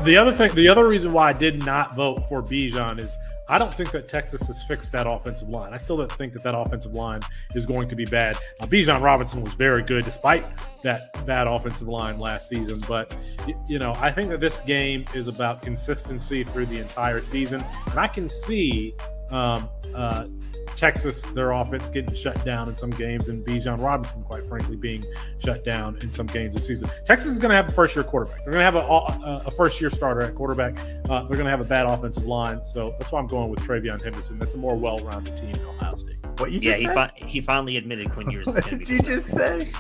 the other reason why I did not vote for Bijan is I don't think that Texas has fixed that offensive line. I still don't think that offensive line is going to be bad. Now, Bijan Robinson was very good despite that bad offensive line last season. But, I think that this game is about consistency through the entire season. And I can see Texas, their offense getting shut down in some games, and Bijan Robinson, quite frankly, being shut down in some games this season. Texas is going to have a first-year quarterback. They're going to have a first-year starter at quarterback. They're going to have a bad offensive line, so that's why I'm going with Travion Henderson. That's a more well-rounded team in Ohio State. What you just said? He finally admitted Quinn Ewers is What going to be did you just say?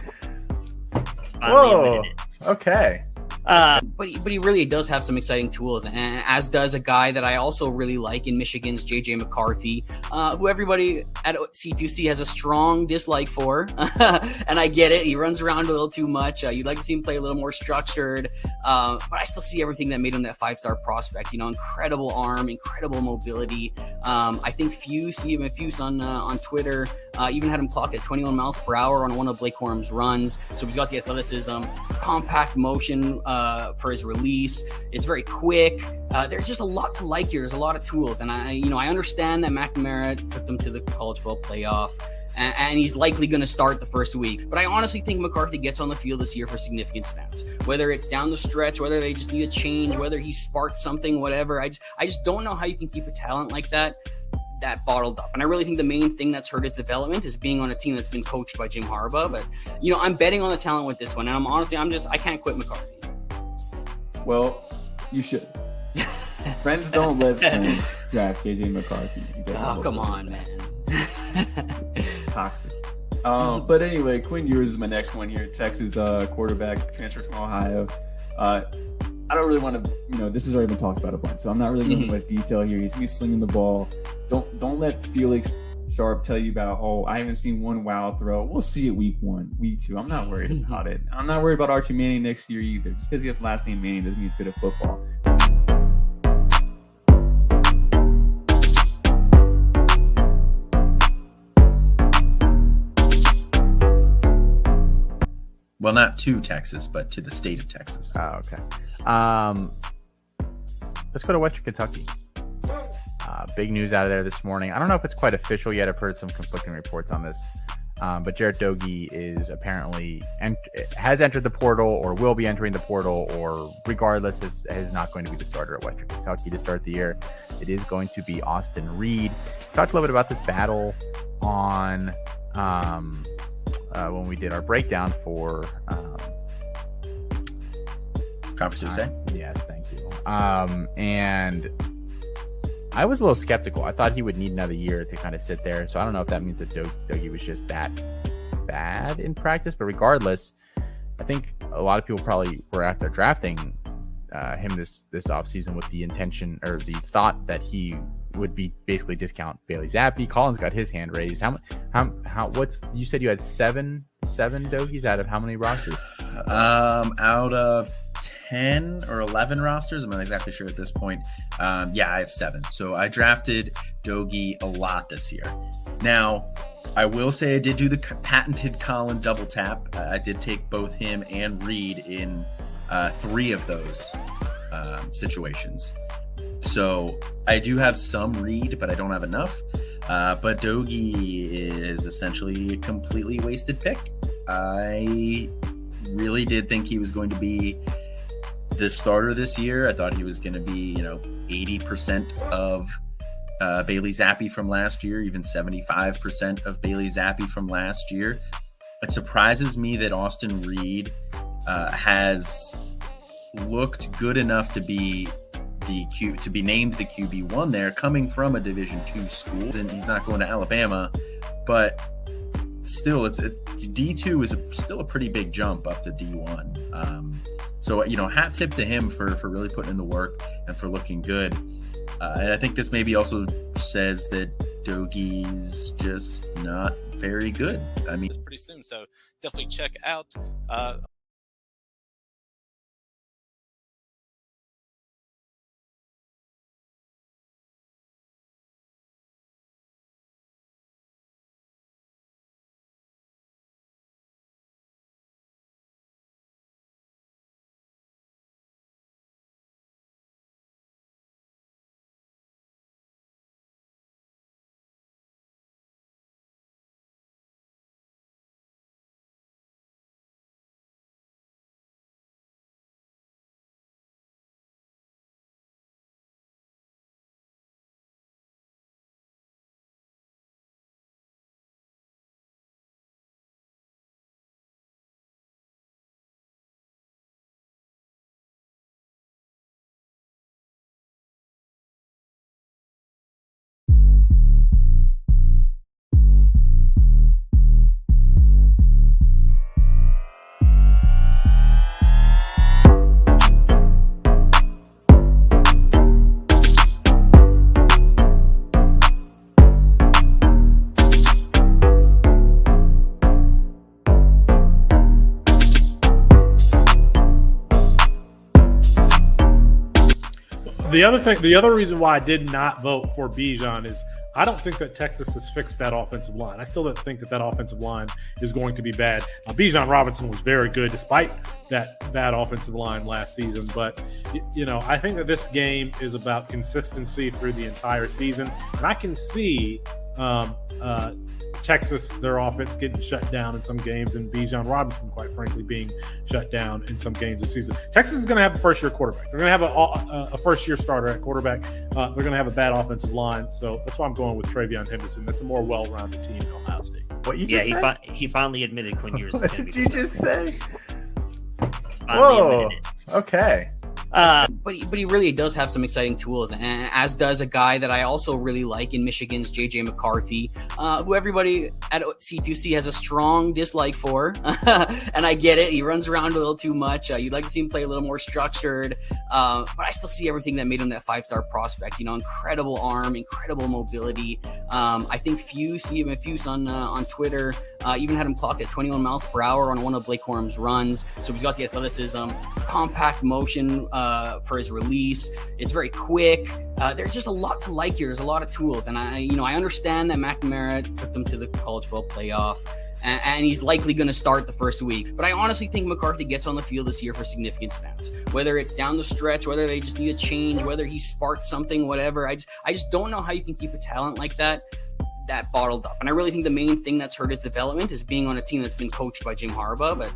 Whoa. Okay. But he really does have some exciting tools, and as does a guy that I also really like in Michigan's J.J. McCarthy, who everybody at C2C has a strong dislike for, and I get it. He runs around a little too much. You'd like to see him play a little more structured, but I still see everything that made him that 5-star prospect. Incredible arm, incredible mobility. I think Stephen Fuse on Twitter even had him clocked at 21 miles per hour on one of Blake Corum's runs. So he's got the athleticism, compact motion for his release. It's very quick. There's just a lot to like here. There's a lot of tools, and I understand that McNamara took them to the college football playoff, and he's likely going to start the first week. But I honestly think McCarthy gets on the field this year for significant snaps. Whether it's down the stretch, whether they just need a change, whether he sparked something, whatever. I just don't know how you can keep a talent like that bottled up. And I really think the main thing that's hurt his development is being on a team that's been coached by Jim Harbaugh. But, I'm betting on the talent with this one. And I can't quit McCarthy. Well, you should. Friends don't let friends draft JJ McCarthy. Oh, come on, man. Toxic. But anyway, Quinn Ewers is my next one here. Texas quarterback, transfer from Ohio. I don't really want to, this has already been talked about a bunch, so I'm not really going into much detail here. He's going to be slinging the ball. Don't let Felix Sharp tell you about, I haven't seen one wow throw. We'll see it week 1, week 2. I'm not worried about it. I'm not worried about Archie Manning next year either. Just because he has the last name Manning doesn't mean he's good at football. Well, not to Texas, but to the state of Texas. Oh, okay. Let's go to Western Kentucky. Big news out of there this morning. I don't know if it's quite official yet. I've heard some conflicting reports on this. But Jarrett Doege is apparently has entered the portal or will be entering the portal, or regardless is not going to be the starter at Western Kentucky to start the year. It is going to be Austin Reed. Talked a little bit about this battle on when we did our breakdown for Conference USA. Yes, thank you. And I was a little skeptical. I thought he would need another year to kind of sit there. So I don't know if that means that Doege was just that bad in practice. But regardless, I think a lot of people probably were out there drafting him this offseason with the intention or the thought that he would be basically discount Bailey Zappi. Colin's got his hand raised. You said you had seven Dogies out of how many rosters? Out of 10 or 11 rosters. I'm not exactly sure at this point. I have 7. So I drafted Doege a lot this year. Now, I will say I did do the patented Colin double tap. I did take both him and Reed in 3 of those situations. So I do have some Reed, but I don't have enough. But Doege is essentially a completely wasted pick. I really did think he was going to be the starter this year. I thought he was going to be, 80% of Bailey Zappi from last year, even 75% of Bailey Zappi from last year. It surprises me that Austin Reed has looked good enough to be named the QB1 there, coming from a Division II school, and he's not going to Alabama, but still, it's D2 is still a pretty big jump up to D1. So hat tip to him for really putting in the work and for looking good. And I think this maybe also says that Doge's just not very good. I mean, it's pretty soon, so definitely check out the other reason why I did not vote for Bijan is I don't think that Texas has fixed that offensive line. I still don't think that offensive line is going to be bad. Bijan Robinson was very good despite that bad offensive line last season. But, I think that this game is about consistency through the entire season. And I can see Texas, their offense getting shut down in some games, and Bijan Robinson, quite frankly, being shut down in some games this season. Texas is going to have a first-year quarterback. They're going to have a first-year starter at quarterback. They're going to have a bad offensive line, so that's why I'm going with Travion Henderson. That's a more well-rounded team in Ohio State. What you just said? He finally admitted Quinn Ewers is going to be. What did you just say? Whoa. Okay. But he really does have some exciting tools, and as does a guy that I also really like in Michigan's JJ McCarthy, who everybody at C2C has a strong dislike for, and I get it. He runs around a little too much. You'd like to see him play a little more structured, but I still see everything that made him that 5-star prospect. Incredible arm, incredible mobility. I think Fuse on Twitter even had him clocked at 21 miles per hour on one of Blake Corum's runs. So he's got the athleticism, compact motion for his release. It's very quick. There's just a lot to like here. There's a lot of tools, and I understand that McNamara took them to the College Football Playoff, and he's likely going to start the first week. But I honestly think McCarthy gets on the field this year for significant snaps. Whether it's down the stretch, whether they just need a change, whether he sparked something, whatever. I just don't know how you can keep a talent like that bottled up. And I really think the main thing that's hurt his development is being on a team that's been coached by Jim Harbaugh. But,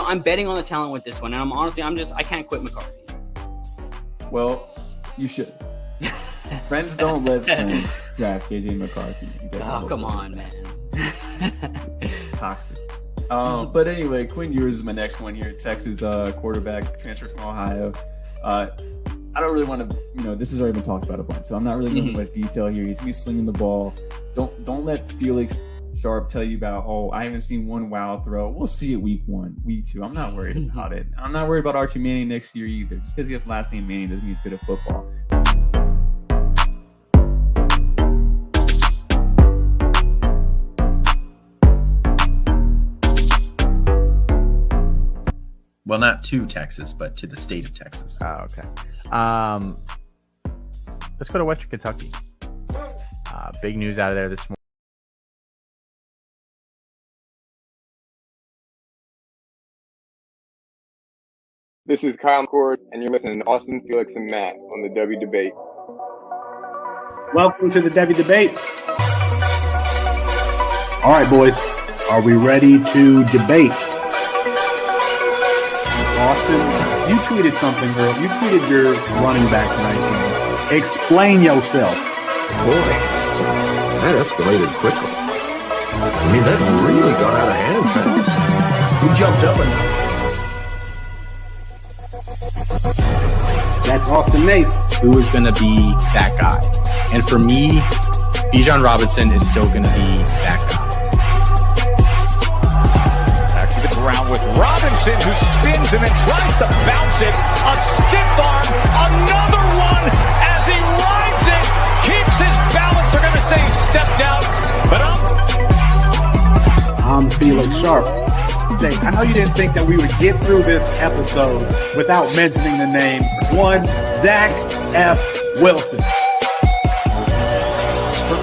I'm betting on the talent with this one. And I can't quit McCarthy. Well, you should. Friends don't let friends draft JJ McCarthy. Oh, come on, man. Toxic. But anyway, Quinn Ewers is my next one here. Texas quarterback, transfer from Ohio. I don't really want to, this has already been talked about a bunch, so I'm not really going into much detail here. He's going to be slinging the ball. Don't let Felix Sharp tell you about, I haven't seen one wow throw. We'll see it week 1, week 2. I'm not worried about it. I'm not worried about Archie Manning next year either. Just because he has the last name Manning doesn't mean he's good at football. Well, not to Texas, but to the state of Texas. Oh, okay. Let's go to Western Kentucky. Big news out of there this morning. This is Kyle McCord, and you're listening to Austin, Felix, and Matt on the Devy Debate. Welcome to the Devy Debate. All right, boys. Are we ready to debate? Austin, you tweeted something earlier. You tweeted your running back rankings. Explain yourself. Boy, that escalated quickly. That really got out of hand fast. Who jumped up and That's Austin Mace. Who is going to be that guy? And for me, Bijan Robinson is still going to be that guy. Back to the ground with Robinson, who spins and then tries to bounce it. A stiff arm, another one as he rides it, keeps his balance. They're going to say he stepped out, but I'm Felix Sharp. I know you didn't think that we would get through this episode without mentioning the name one Zach F. Wilson.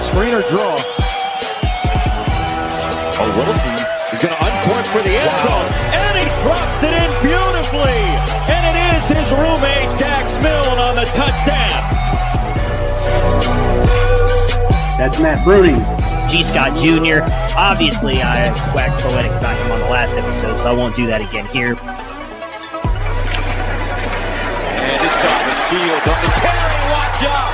Screener draw. Wilson is going to uncork for the end zone, and he drops it in beautifully. And it is his roommate Dax Milne on the touchdown. That's Matt Bruning. G. Scott Jr. Obviously, I waxed poetic about him on the last episode, so I won't do that again here. And this time it's Fields on the carry. Watch out!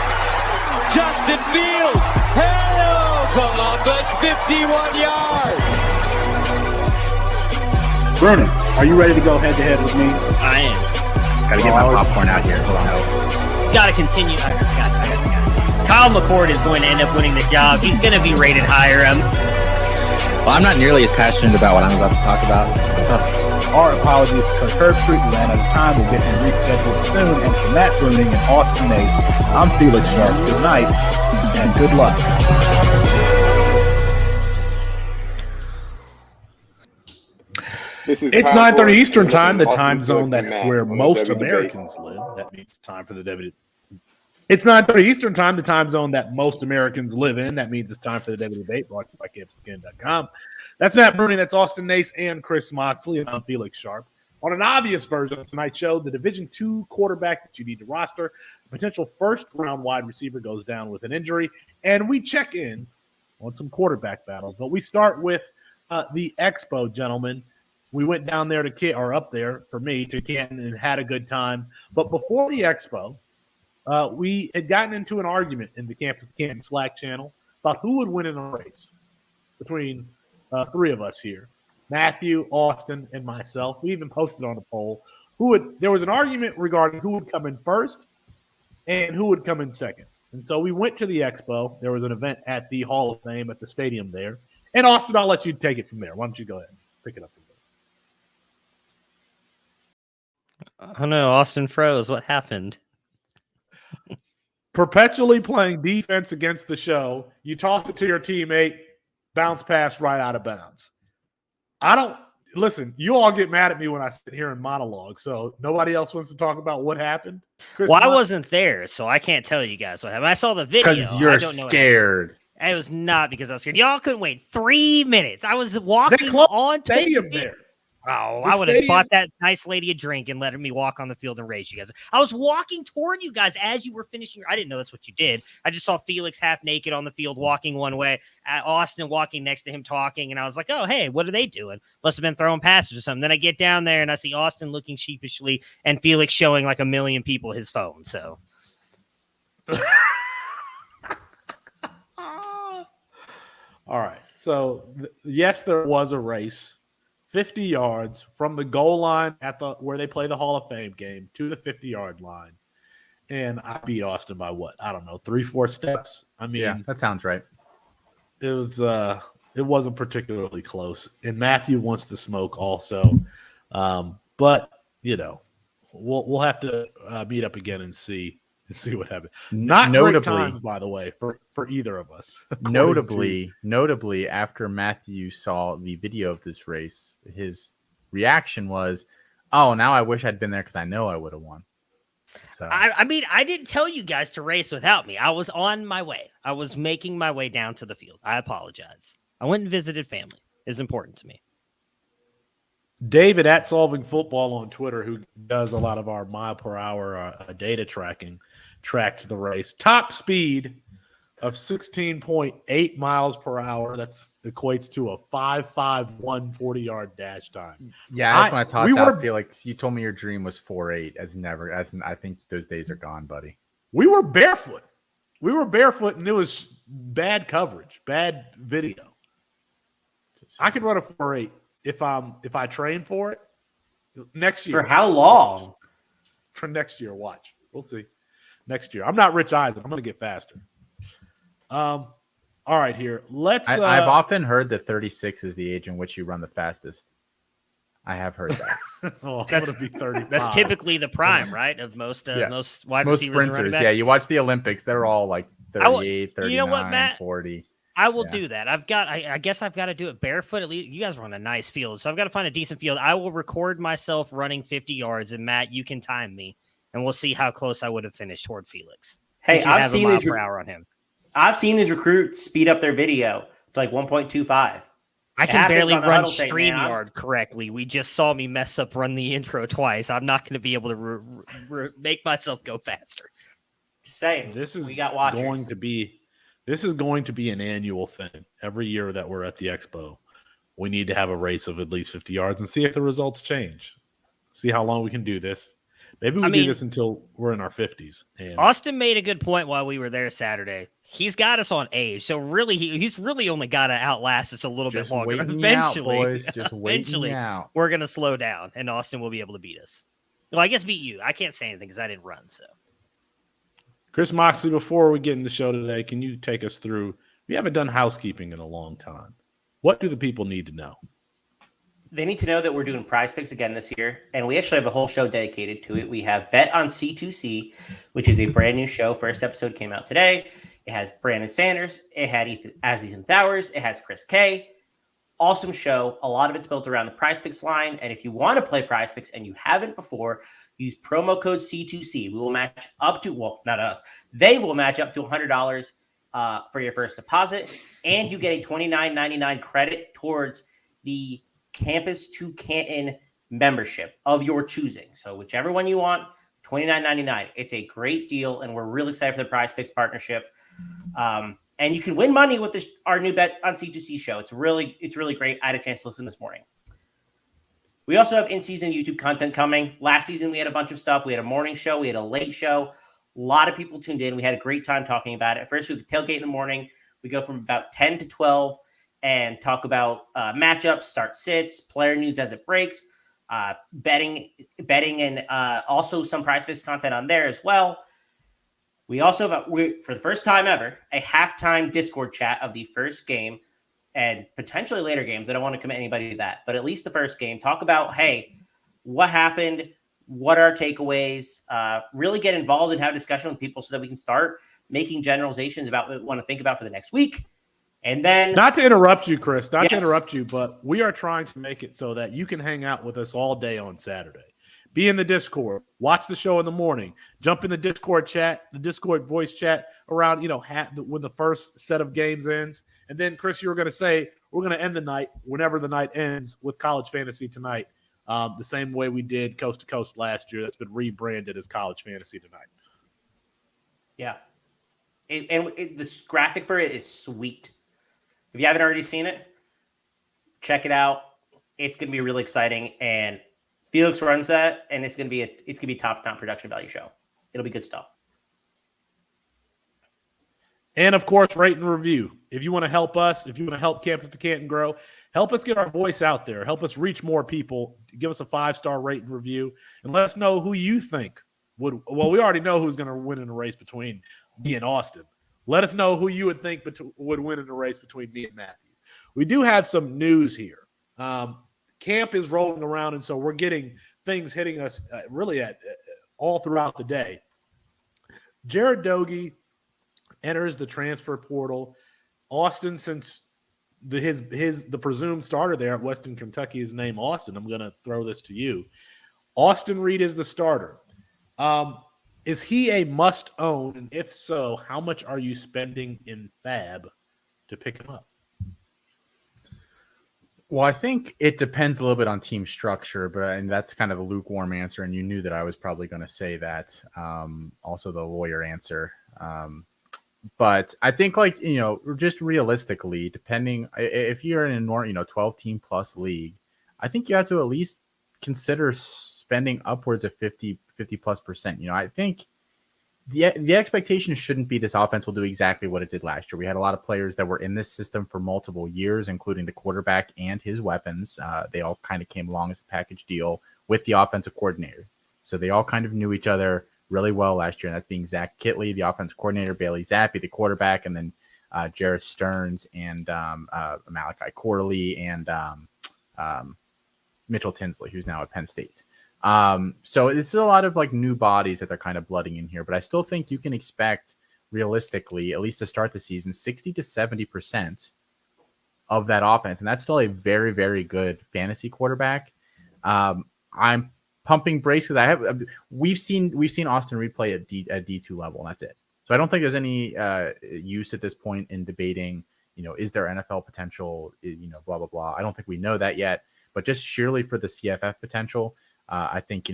Justin Fields. Hello, Columbus. 51 yards. Bruning, are you ready to go head-to-head with me? I am. Got to get my popcorn out here. Hold on. Got to continue. I got it. Kyle McCord is going to end up winning the job. He's going to be rated higher. Well, I'm not nearly as passionate about what I'm about to talk about. Our apologies because Herbstreit ran out of time. We'll get him rescheduled soon. And for Matt Bruning and Austin Mace, I'm Felix Sharp. Good night and good luck. It's 9:30 Eastern time, the time zone where most Americans live. That means it's time for the Devy It's 9:30 Eastern time, the time zone that most Americans live in. That means it's time for the Devy Debate, brought to you by CampsAgain.com. That's Matt Bruni, that's Austin Nace, and Chris Moxley, and I'm Felix Sharp. On an obvious version of tonight's show, the Division II quarterback that you need to roster, a potential first-round wide receiver goes down with an injury, and we check in on some quarterback battles. But we start with the Expo, gentlemen. We went down there up there for me to Canton and had a good time. But before the Expo, we had gotten into an argument in the Campus Canton Slack channel about who would win in a race between three of us here. Matthew, Austin, and myself. We even posted on a poll. There was an argument regarding who would come in first and who would come in second. And so we went to the Expo. There was an event at the Hall of Fame at the stadium there. And Austin, I'll let you take it from there. Why don't you go ahead and pick it up from there? Oh no, Austin froze. What happened? Perpetually playing defense against the show. You toss it to your teammate, bounce pass right out of bounds. Listen, you all get mad at me when I sit here and monologue, so nobody else wants to talk about what happened? Chris, I wasn't there, so I can't tell you guys what happened. I saw the video. Because you're scared. It was not because I was scared. Y'all couldn't wait 3 minutes. I was walking on to stadium there. Oh, I would have bought that nice lady a drink and let me walk on the field and race you guys. I was walking toward you guys as you were finishing. I didn't know that's what you did. I just saw Felix half naked on the field walking one way, Austin walking next to him talking, and I was like, oh, hey, what are they doing? Must have been throwing passes or something. Then I get down there, and I see Austin looking sheepishly and Felix showing like 1 million people his phone. So, all right. So, yes, there was a race. 50 yards from the goal line where they play the Hall of Fame game to the 50-yard line. And I beat Austin by what? I don't know, 3-4 steps. I mean, yeah, that sounds right. It wasn't particularly close. And Matthew wants to smoke also. But, we'll have to meet up again and see what happens. Not great times, by the way, for either of us. Notably, after Matthew saw the video of this race, his reaction was, "Oh, now I wish I'd been there because I know I would have won." So I mean, I didn't tell you guys to race without me. I was on my way. I was making my way down to the field. I apologize. I went and visited family. It's important to me. David at Solving Football on Twitter, who does a lot of our mile per hour data tracking, tracked the race. Top speed of 16.8 miles per hour. That equates to a 5.51 40-yard dash time. Yeah, I just want to toss out Felix. You told me your dream was 4.8. I think those days are gone, buddy. We were barefoot. And it was bad coverage, bad video. I could run a 4.8. If I train for it next year. For how long? For next year, watch. We'll see. Next year. I'm not Rich Eisen. I'm going to get faster. All right, here. I've often heard that 36 is the age in which you run the fastest. I have heard that. I'm going to be 30. That's typically the prime, right? Of most wide receivers and running backs. Yeah, you watch the Olympics. They're all like 38, 39, you know what, Matt? 40. I will do that. I guess I've got to do it barefoot. At least you guys run a nice field, so I've got to find a decent field. I will record myself running 50 yards, and Matt, you can time me, and we'll see how close I would have finished toward Felix. Hey, I've seen these per hour on him. I've seen these recruits speed up their video to like 1.25. I can barely run StreamYard correctly. We just saw me mess up run the intro twice. I'm not going to be able to make myself go faster. Just saying. We got watchers. This is going to be an annual thing. Every year that we're at the Expo, we need to have a race of at least 50 yards and see if the results change. See how long we can do this. Maybe we do this until we're in our 50s. And Austin made a good point while we were there Saturday. He's got us on age, so really, he's really only got to outlast us a little bit longer. Eventually, we're going to slow down, and Austin will be able to beat us. Well, I guess beat you. I can't say anything because I didn't run, so. Chris Moxley, before we get in the show today, can you take us through? We haven't done housekeeping in a long time. What do the people need to know? They need to know that we're doing prize picks again this year, and we actually have a whole show dedicated to it. We have Bet on C2C, which is a brand new show. First episode came out today. It has Brandon Sanders. It had Ethan Towers. It has Chris K. Awesome show. A lot of it's built around the Prize Picks line. And if you want to play Prize Picks and you haven't before, use promo code C2C. We will match up to, well, not us. They will match up to $100 for your first deposit. And you get a $29.99 credit towards the Campus to Canton membership of your choosing. So whichever one you want, $29.99. It's a great deal. And we're really excited for the Prize Picks partnership. And you can win money with our new Bet on C2C show. It's really great. I had a chance to listen this morning. We also have in-season YouTube content coming. Last season, we had a bunch of stuff. We had a morning show. We had a late show. A lot of people tuned in. We had a great time talking about it. First, we have the tailgate in the morning. We go from about 10 to 12 and talk about matchups, start sits, player news as it breaks, betting, and also some Prize Picks content on there as well. We also have, for the first time ever, a halftime Discord chat of the first game and potentially later games. I don't want to commit anybody to that, but at least the first game. Talk about, hey, what happened? What are our takeaways? Really get involved and have a discussion with people so that we can start making generalizations about what we want to think about for the next week. And then, not to interrupt you, Chris, to interrupt you, but we are trying to make it so that you can hang out with us all day on Saturday. Be in the Discord, watch the show in the morning, jump in the Discord chat, the Discord voice chat around, when the first set of games ends. And then, Chris, you were going to say, we're going to end the night whenever the night ends with College Fantasy Tonight, the same way we did Coast to Coast last year. That's been rebranded as College Fantasy Tonight. Yeah. This graphic for it is sweet. If you haven't already seen it, check it out. It's going to be really exciting. And Felix runs that, and it's gonna be top production value show. It'll be good stuff. And of course, rate and review. If you want to help us, if you want to help Campus to Canton grow, help us get our voice out there. Help us reach more people. Give us a 5-star rate and review, and let us know who you think would. Well, we already know who's going to win in a race between me and Austin. Let us know who you would think would win in a race between me and Matthew. We do have some news here. Camp is rolling around, and so we're getting things hitting us really at all throughout the day. Jared Doege enters the transfer portal. Austin, since the presumed starter there at Western Kentucky is named Austin, I'm going to throw this to you. Austin Reed is the starter. Is he a must-own? And if so, how much are you spending in Fab to pick him up? Well, I think it depends a little bit on team structure, and that's kind of a lukewarm answer, and you knew that I was probably going to say that. Also the lawyer answer. But I think, just realistically, depending if you're in a 12-team plus league, I think you have to at least consider spending upwards of 50+%. I think the expectation shouldn't be this offense will do exactly what it did last year. We had a lot of players that were in this system for multiple years, including the quarterback and his weapons. They all kind of came along as a package deal with the offensive coordinator. So they all kind of knew each other really well last year, and that's being Zach Kitley, the offensive coordinator, Bailey Zappi, the quarterback, and then Jarrett Stearns and Malachi Corley and Mitchell Tinsley, who's now at Penn State. So it's a lot of new bodies that they're kind of blooding in here, but I still think you can expect realistically, at least to start the season, 60 to 70% of that offense. And that's still a very, very good fantasy quarterback. I'm pumping brakes because we've seen Austin Reed play at D2 level, and that's it. So I don't think there's any use at this point in debating, is there NFL potential, blah, blah, blah. I don't think we know that yet, but just sheerly for the CFF potential, I think,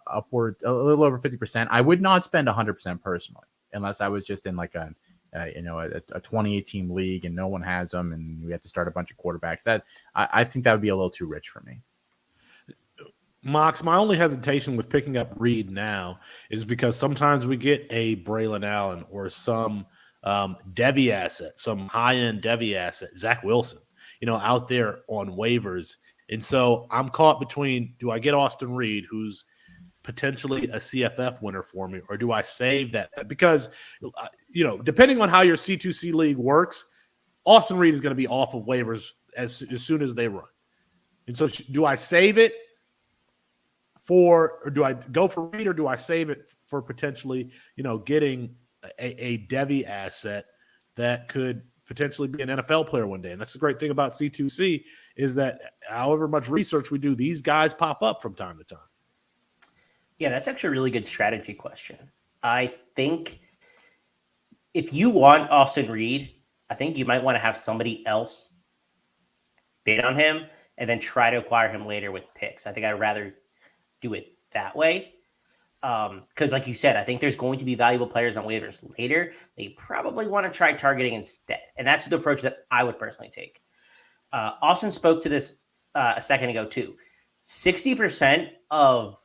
upward a little over 50%. I would not spend 100% personally, unless I was just in a 28-team league and no one has them and we have to start a bunch of quarterbacks. That I think that would be a little too rich for me. Mox, my only hesitation with picking up Reed now is because sometimes we get a Braylon Allen or some Devy asset, some high-end Devy asset, Zach Wilson, out there on waivers. And so I'm caught between, do I get Austin Reed, who's potentially a CFF winner for me, or do I save that? Because, depending on how your C2C league works, Austin Reed is going to be off of waivers as soon as they run. And so do I save it or do I go for Reed, or do I save it for potentially, getting a Devy asset that could potentially be an NFL player one day? And that's the great thing about C2C is that however much research we do, these guys pop up from time to time. Yeah, that's actually a really good strategy question. I think if you want Austin Reed, I think you might want to have somebody else bid on him and then try to acquire him later with picks. I think I'd rather do it that way. Because like you said, I think there's going to be valuable players on waivers later. They probably want to try targeting instead. And that's the approach that I would personally take. Austin spoke to this a second ago too. 60% of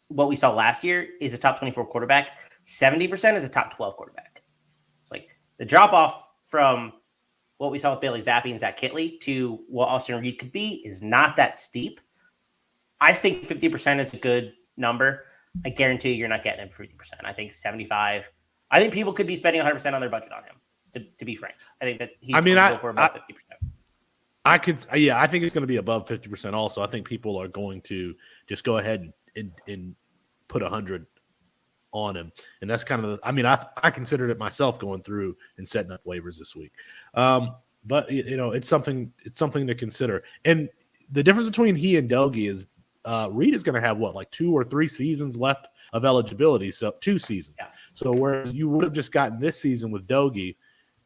what we saw last year is a top 24 quarterback. 70% is a top 12 quarterback. It's like the drop off from what we saw with Bailey Zappi and Zach Kitley to what Austin Reed could be is not that steep. I think 50% is a good number. I guarantee you're not getting him for 50%. I think 75. I think people could be spending 100% on their budget on him. To be frank, I think that he's going to go for about 50%. I think it's going to be above 50%. Also, I think people are going to just go ahead and put 100 on him, and that's kind of. I considered it myself going through and setting up waivers this week, but it's something to consider. And the difference between he and Dogie is. Reed is going to have like 2 or 3 seasons left of eligibility, so 2 seasons. Yeah. So whereas you would have just gotten this season with Dogie,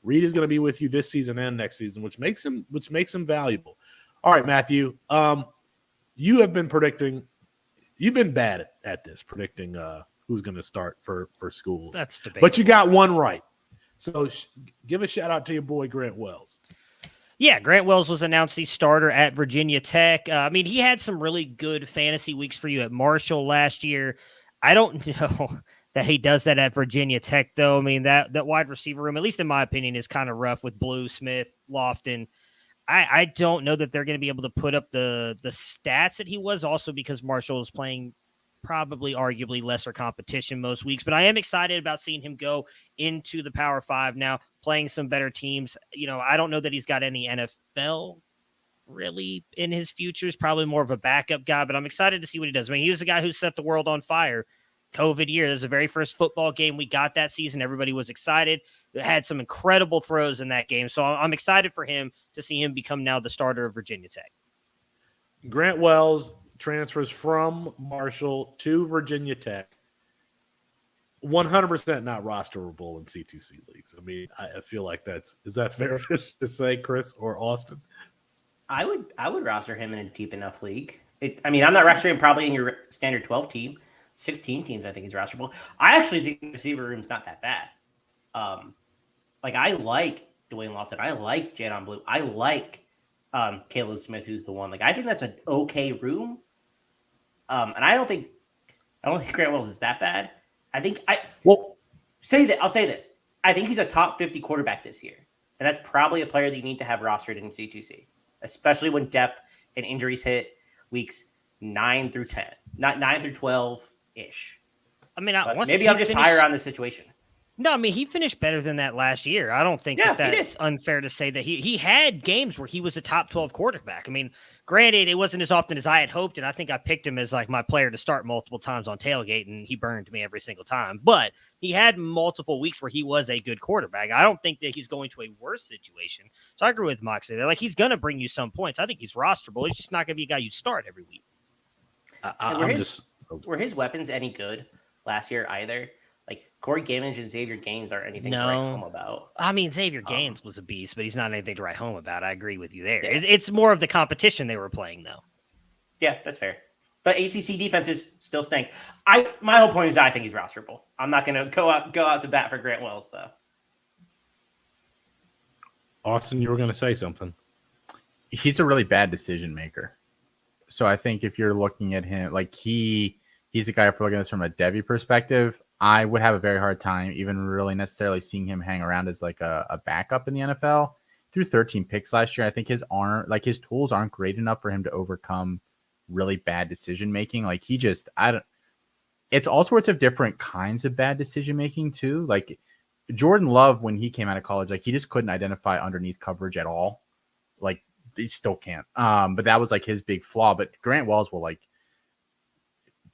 Reed is going to be with you this season and next season, which makes him valuable. All right, Matthew, you have been predicting. You've been bad at this predicting who's going to start for schools. That's debatable. But you got one right. So give a shout out to your boy Grant Wells. Yeah, Grant Wells was announced the starter at Virginia Tech. He had some really good fantasy weeks for you at Marshall last year. I don't know that he does that at Virginia Tech, though. That wide receiver room, at least in my opinion, is kind of rough with Blue, Smith, Lofton. I don't know that they're going to be able to put up the stats that he was, also because Marshall is playing probably arguably lesser competition most weeks. But I am excited about seeing him go into the Power 5 now, playing some better teams. I don't know that he's got any NFL really in his future. He's probably more of a backup guy, but I'm excited to see what he does. He was the guy who set the world on fire COVID year. It was the very first football game we got that season. Everybody was excited. It had some incredible throws in that game. So I'm excited for him to see him become now the starter of Virginia Tech. Grant Wells transfers from Marshall to Virginia Tech. 100% not rosterable in C2C leagues. I feel like is that fair to say, Chris or Austin? I would roster him in a deep enough league. I'm not rostering him probably in your standard 12 team. 16 teams, I think he's rosterable. I actually think the receiver room's not that bad. I like Dwayne Lofton. I like Jadon Blue. I like Caleb Smith, who's the one. I think that's an okay room. And I don't think Grant Wells is that bad. I'll say this. I think he's a top 50 quarterback this year. And that's probably a player that you need to have rostered in C2C, especially when depth and injuries hit weeks 9 through 10, not 9 through 12-ish. Maybe I'm just higher on the situation. No, he finished better than that last year. I don't think that's unfair to say that he had games where he was a top 12 quarterback. Granted, it wasn't as often as I had hoped, and I think I picked him as my player to start multiple times on Tailgate, and he burned me every single time. But he had multiple weeks where he was a good quarterback. I don't think that he's going to a worse situation. So I agree with Moxley there. He's going to bring you some points. I think he's rosterable. He's just not going to be a guy you start every week. Were his weapons any good last year either? Corey Gamage and Xavier Gaines aren't anything to write home about. Xavier Gaines was a beast, but he's not anything to write home about. I agree with you there. Yeah. It's more of the competition they were playing, though. Yeah, that's fair. But ACC defenses still stink. My whole point is I think he's rosterable. I'm not going to go out to bat for Grant Wells, though. Austin, you were going to say something. He's a really bad decision maker. So I think if you're looking at him, he's a guy, if we're looking at this from a Devy perspective, I would have a very hard time even really necessarily seeing him hang around as a backup in the NFL. Through 13 picks last year, I think his tools aren't great enough for him to overcome really bad decision making. It's all sorts of different kinds of bad decision making too. Jordan Love, when he came out of college, he just couldn't identify underneath coverage at all. He still can't. But that was his big flaw. But Grant Wells will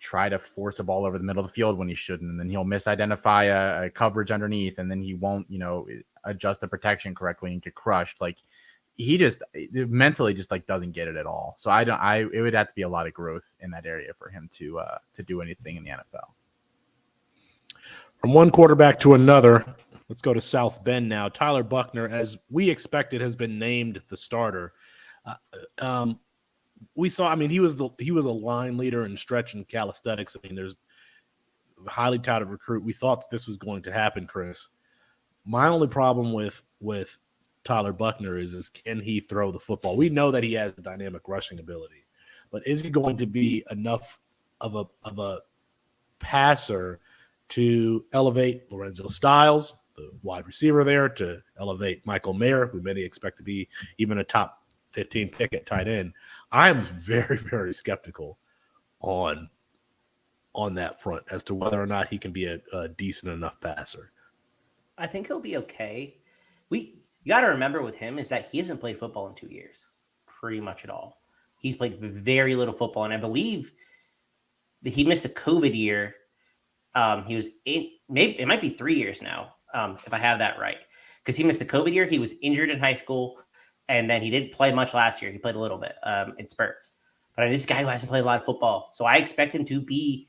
try to force a ball over the middle of the field when he shouldn't, and then he'll misidentify a coverage underneath, and then he won't, adjust the protection correctly and get crushed. he just mentally just like doesn't get it at all. So it would have to be a lot of growth in that area for him to do anything in the NFL. From one quarterback to another, let's go to South Bend now. Tyler Buckner, as we expected, has been named the starter. We saw, I mean, he was a line leader in stretch and calisthenics. I mean, there's a highly touted recruit. We thought that this was going to happen, Chris. My only problem with Tyler Buckner is can he throw the football? We know that he has a dynamic rushing ability, but is he going to be enough of a passer to elevate Lorenzo Styles, the wide receiver there, to elevate Michael Mayer, who many expect to be even a top 15 pick at tight end? I am very, very skeptical on that front as to whether or not he can be a decent enough passer. I think he'll be okay. You got to remember with him is that he hasn't played football in 2 years, pretty much at all. He's played very little football, and I believe that he missed a COVID year. He was maybe it might be 3 years now, if I have that right, because he missed the COVID year. He was injured in high school, and then he didn't play much last year. He played a little bit in spurts. But I mean, this guy who hasn't played a lot of football, so I expect him to be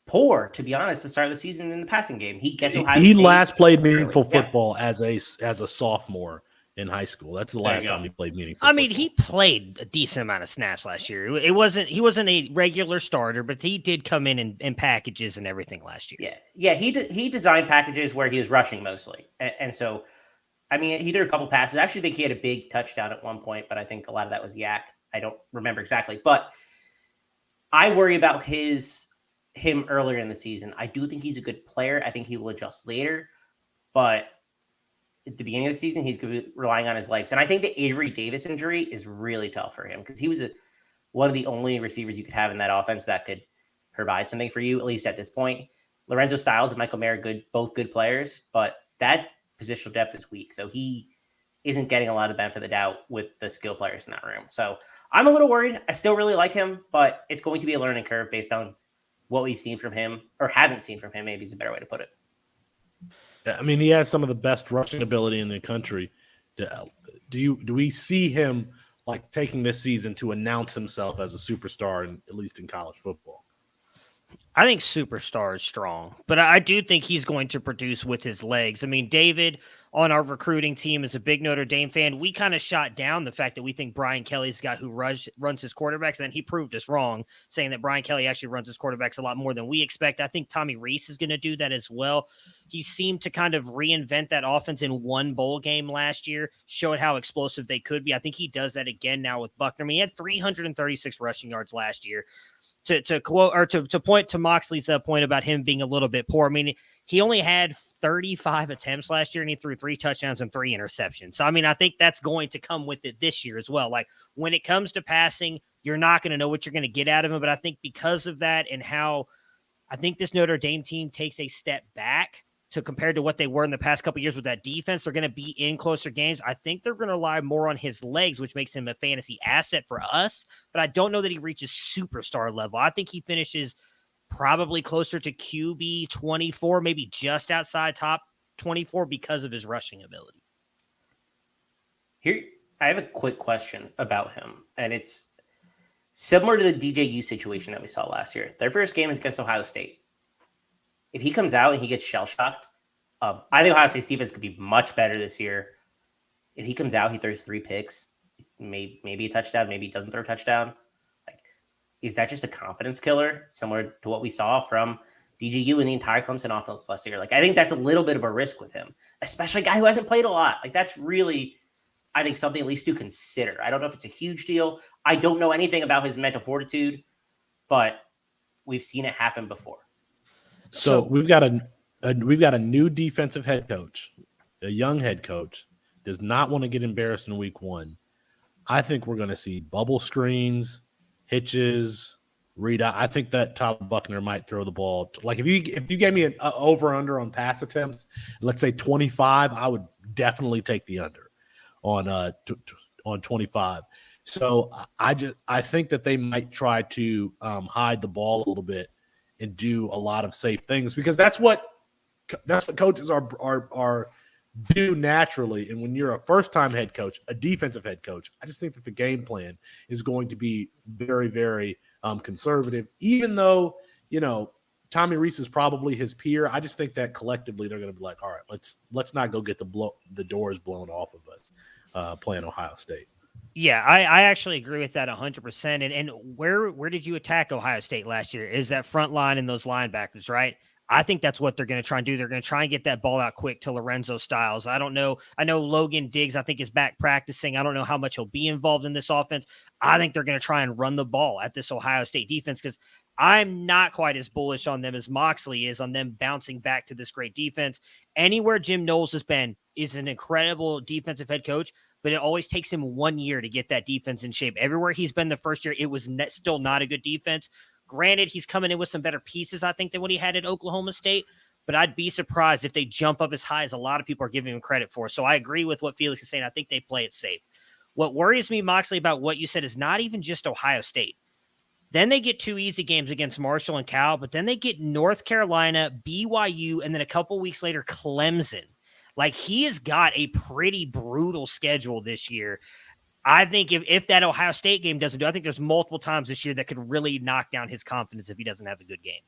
poor, to be honest, to start the season in the passing game. He last played meaningful football as a sophomore in high school. That's the last time he played meaningful football. I mean, he played a decent amount of snaps last year. He wasn't a regular starter, but he did come in packages and everything last year. Yeah. He designed packages where he was rushing mostly, and so I mean, he threw a couple passes. I actually think he had a big touchdown at one point, but I think a lot of that was yak. I don't remember exactly, but I worry about him earlier in the season. I do think he's a good player. I think he will adjust later, but at the beginning of the season, he's going to be relying on his legs. And I think the Avery Davis injury is really tough for him because he was one of the only receivers you could have in that offense that could provide something for you, at least at this point. Lorenzo Styles and Michael Mayer, both good players, but that positional depth is weak. So he isn't getting a lot of benefit of the doubt with the skill players in that room. So I'm a little worried. I still really like him, but it's going to be a learning curve based on what we've seen from him, or haven't seen from him, maybe is a better way to put it. Yeah, I mean, he has some of the best rushing ability in the country. Do we see him like taking this season to announce himself as a superstar, at least in college football? I think superstar is strong, but I do think he's going to produce with his legs. I mean, David on our recruiting team is a big Notre Dame fan. We kind of shot down the fact that we think Brian Kelly's the guy who runs his quarterbacks, and then he proved us wrong, saying that Brian Kelly actually runs his quarterbacks a lot more than we expect. I think Tommy Rees is going to do that as well. He seemed to kind of reinvent that offense in one bowl game last year, showed how explosive they could be. I think he does that again now with Buckner. I mean, he had 336 rushing yards last year. To quote or to point to Moxley's point about him being a little bit poor. I mean, he only had 35 attempts last year and he threw 3 touchdowns and 3 interceptions. So, I mean, I think that's going to come with it this year as well. Like when it comes to passing, you're not going to know what you're going to get out of him. But I think because of that and how I think this Notre Dame team takes a step back to compared to what they were in the past couple of years with that defense, they're going to be in closer games. I think they're going to rely more on his legs, which makes him a fantasy asset for us. But I don't know that he reaches superstar level. I think he finishes probably closer to QB 24, maybe just outside top 24 because of his rushing ability. Here, I have a quick question about him, and it's similar to the DJU situation that we saw last year. Their first game is against Ohio State. If he comes out and he gets shell-shocked, I think Ohio State's defense could be much better this year. If he comes out, he throws 3 picks, maybe a touchdown, maybe he doesn't throw a touchdown. Like, is that just a confidence killer, similar to what we saw from DGU and the entire Clemson offense last year? Like, I think that's a little bit of a risk with him, especially a guy who hasn't played a lot. Like, that's really, I think, something at least to consider. I don't know if it's a huge deal. I don't know anything about his mental fortitude, but we've seen it happen before. So we've got a new defensive head coach, a young head coach, does not want to get embarrassed in week 1. I think we're going to see bubble screens, hitches, read out. I think that Tyler Buckner might throw the ball. Like if you gave me an over-under on pass attempts, let's say 25, I would definitely take the under on 25. So I think that they might try to hide the ball a little bit and do a lot of safe things because that's what coaches are do naturally. And when you're a first-time head coach, a defensive head coach, I just think that the game plan is going to be very, very conservative. Even though, Tommy Reese is probably his peer, I just think that collectively they're going to be like, all right, let's not go get the doors blown off of us playing Ohio State. Yeah, I actually agree with that 100%. And where did you attack Ohio State last year? Is that front line and those linebackers, right? I think that's what they're going to try and do. They're going to try and get that ball out quick to Lorenzo Styles. I don't know. I know Logan Diggs, I think, is back practicing. I don't know how much he'll be involved in this offense. I think they're going to try and run the ball at this Ohio State defense because I'm not quite as bullish on them as Moxley is on them bouncing back to this great defense. Anywhere Jim Knowles has been is an incredible defensive head coach, but it always takes him 1 year to get that defense in shape. Everywhere he's been the first year, it was still not a good defense. Granted, he's coming in with some better pieces, I think, than what he had at Oklahoma State, but I'd be surprised if they jump up as high as a lot of people are giving him credit for. So I agree with what Felix is saying. I think they play it safe. What worries me, Moxley, about what you said is not even just Ohio State. Then they get 2 easy games against Marshall and Cal, but then they get North Carolina, BYU, and then a couple weeks later, Clemson. Like, he has got a pretty brutal schedule this year. I think if that Ohio State game doesn't do, I think there's multiple times this year that could really knock down his confidence if he doesn't have a good game.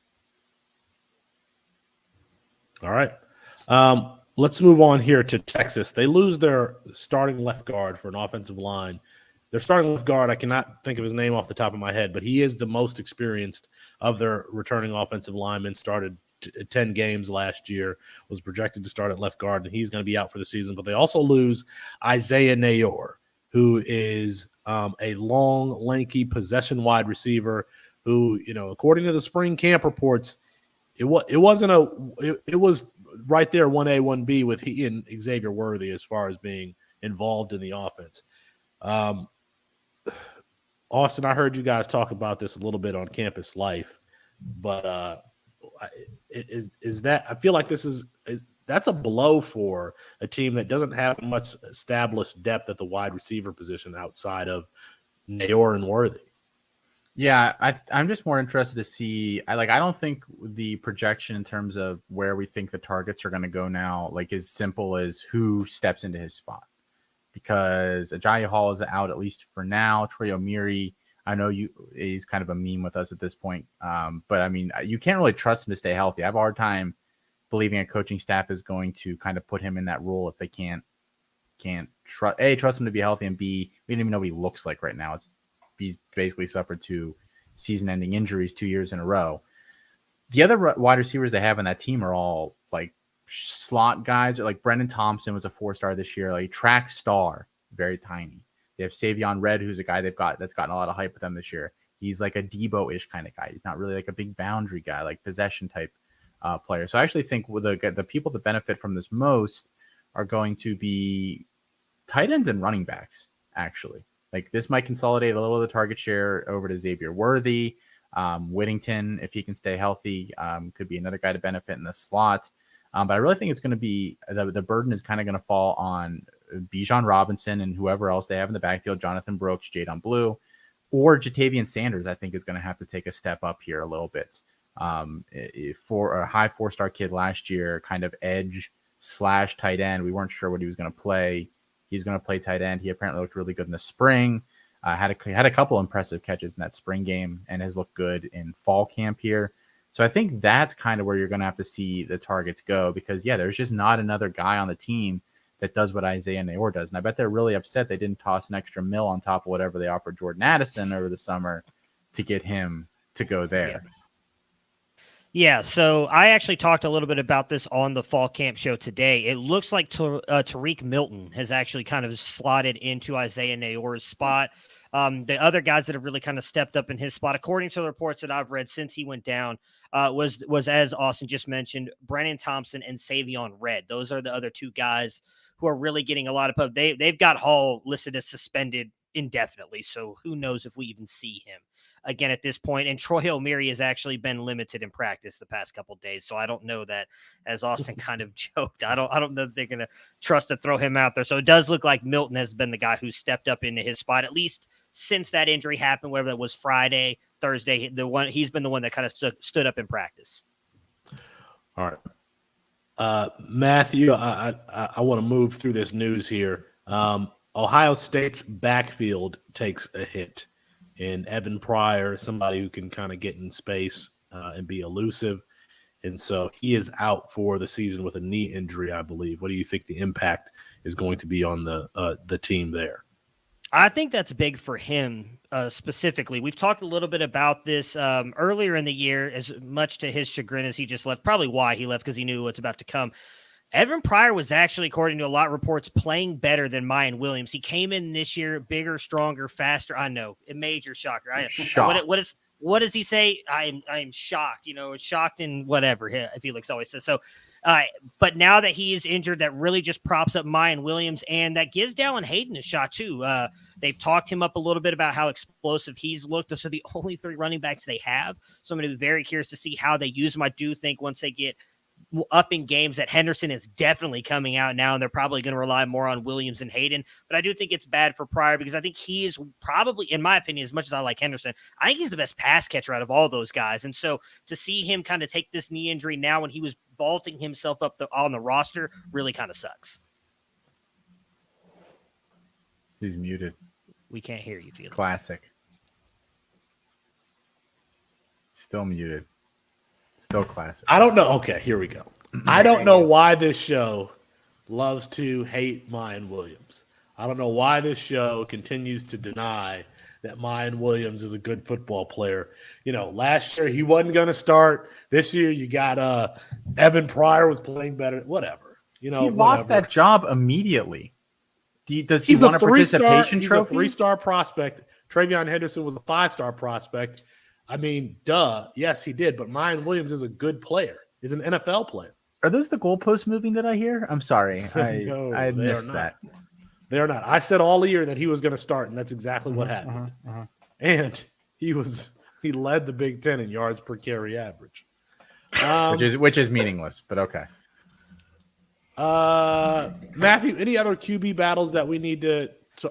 All right. Let's move on here to Texas. They lose their starting left guard for an offensive line. Their starting left guard, I cannot think of his name off the top of my head, but he is the most experienced of their returning offensive linemen. Started 10 games last year, was projected to start at left guard, and he's going to be out for the season. But they also lose Isaiah Nayor, who is a long, lanky, possession wide receiver who, according to the spring camp reports, it was right there 1A, 1B with he and Xavier Worthy as far as being involved in the offense. Austin, I heard you guys talk about this a little bit on Campus Life, but is that, I feel like that's a blow for a team that doesn't have much established depth at the wide receiver position outside of Nayor and Worthy. Yeah, I'm just more interested to see. I don't think the projection in terms of where we think the targets are going to go now, as simple as who steps into his spot. Because Ajayi Hall is out at least for now. Troy O'Meary, I know he's kind of a meme with us at this point, but I mean, you can't really trust him to stay healthy. I have a hard time believing a coaching staff is going to kind of put him in that role if they can't trust him to be healthy, and B, we don't even know what he looks like right now. He's basically suffered 2 season-ending injuries 2 years in a row. The other wide receivers they have on that team are all slot guys. Like Brendan Thompson was a 4-star this year, track star, very tiny. They have Savion Red, who's a guy that's gotten a lot of hype with them this year. He's like a Debo-ish kind of guy. He's not really like a big boundary guy, like possession type player. So I actually think the people that benefit from this most are going to be tight ends and running backs, actually. This might consolidate a little of the target share over to Xavier Worthy. Whittington, if he can stay healthy, could be another guy to benefit in the slot. But I really think it's going to be the burden is kind of going to fall on Bijan Robinson and whoever else they have in the backfield, Jonathan Brooks, Jadon Blue, or Jatavian Sanders, I think is going to have to take a step up here a little bit. For a high 4-star kid last year, kind of edge / tight end, we weren't sure what he was going to play. He's going to play tight end. He apparently looked really good in the spring. Had a couple impressive catches in that spring game and has looked good in fall camp here. So I think that's kind of where you're going to have to see the targets go because, there's just not another guy on the team that does what Isaiah Nayor does. And I bet they're really upset they didn't toss an extra $1 on top of whatever they offered Jordan Addison over the summer to get him to go there. Yeah, so I actually talked a little bit about this on the fall camp show today. It looks like Tariq Milton has actually kind of slotted into Isaiah Nayor's spot. The other guys that have really kind of stepped up in his spot, according to the reports that I've read since he went down, was as Austin just mentioned, Brennan Thompson and Savion Red. Those are the other 2 guys who are really getting a lot of pub. They've got Hall listed as suspended indefinitely, so who knows if we even see him again at this point. And Troy O'Meary has actually been limited in practice the past couple of days, so I don't know that, as Austin kind of joked, I don't know that they're going to trust to throw him out there. So it does look like Milton has been the guy who stepped up into his spot, at least since that injury happened, whatever that was, Friday, Thursday. He's been the one that kind of stood up in practice. All right. Matthew, I want to move through this news here. Ohio State's backfield takes a hit, and Evan Pryor, somebody who can kind of get in space and be elusive, and so he is out for the season with a knee injury, I believe. What do you think the impact is going to be on the team there? I think that's big for him specifically. We've talked a little bit about this earlier in the year, as much to his chagrin as he just left. Probably why he left, because he knew what's about to come. Evan Pryor was actually, according to a lot of reports, playing better than Mayan Williams. He came in this year bigger, stronger, faster. I know, a major shocker. What does he say? I am shocked. Shocked and whatever. Felix always says so. But now that he is injured, that really just props up Mayan Williams, and that gives Dallin Hayden a shot too. They've talked him up a little bit about how explosive he's looked. Those are the only 3 running backs they have, so I'm going to be very curious to see how they use him. I do think once they get up in games that Henderson is definitely coming out now, and they're probably going to rely more on Williams and Hayden. But I do think it's bad for Pryor, because I think he is probably, in my opinion, as much as I like Henderson, I think he's the best pass catcher out of all those guys. And so to see him kind of take this knee injury now when he was vaulting himself up on the roster really kind of sucks. He's muted. We can't hear you, Felix. Classic. Still muted. Still classic. I don't know. Okay, here we go. I don't know why this show loves to hate Mayan Williams. I don't know why this show continues to deny that Mayan Williams is a good football player. Last year he wasn't going to start. This year you got Evan Pryor was playing better. Whatever. He lost that job immediately. Does he want a participation trophy? He's a 3-star prospect. Travion Henderson was a 5-star prospect. I mean, duh. Yes, he did. But Mayan Williams is a good player. He's an NFL player. Are those the goalposts moving that I hear? I'm sorry. No, I missed that. They're not. I said all year that he was going to start, and that's exactly what happened. And he led the Big Ten in yards per carry average. Which is meaningless, but okay. Matthew, any other QB battles that we need to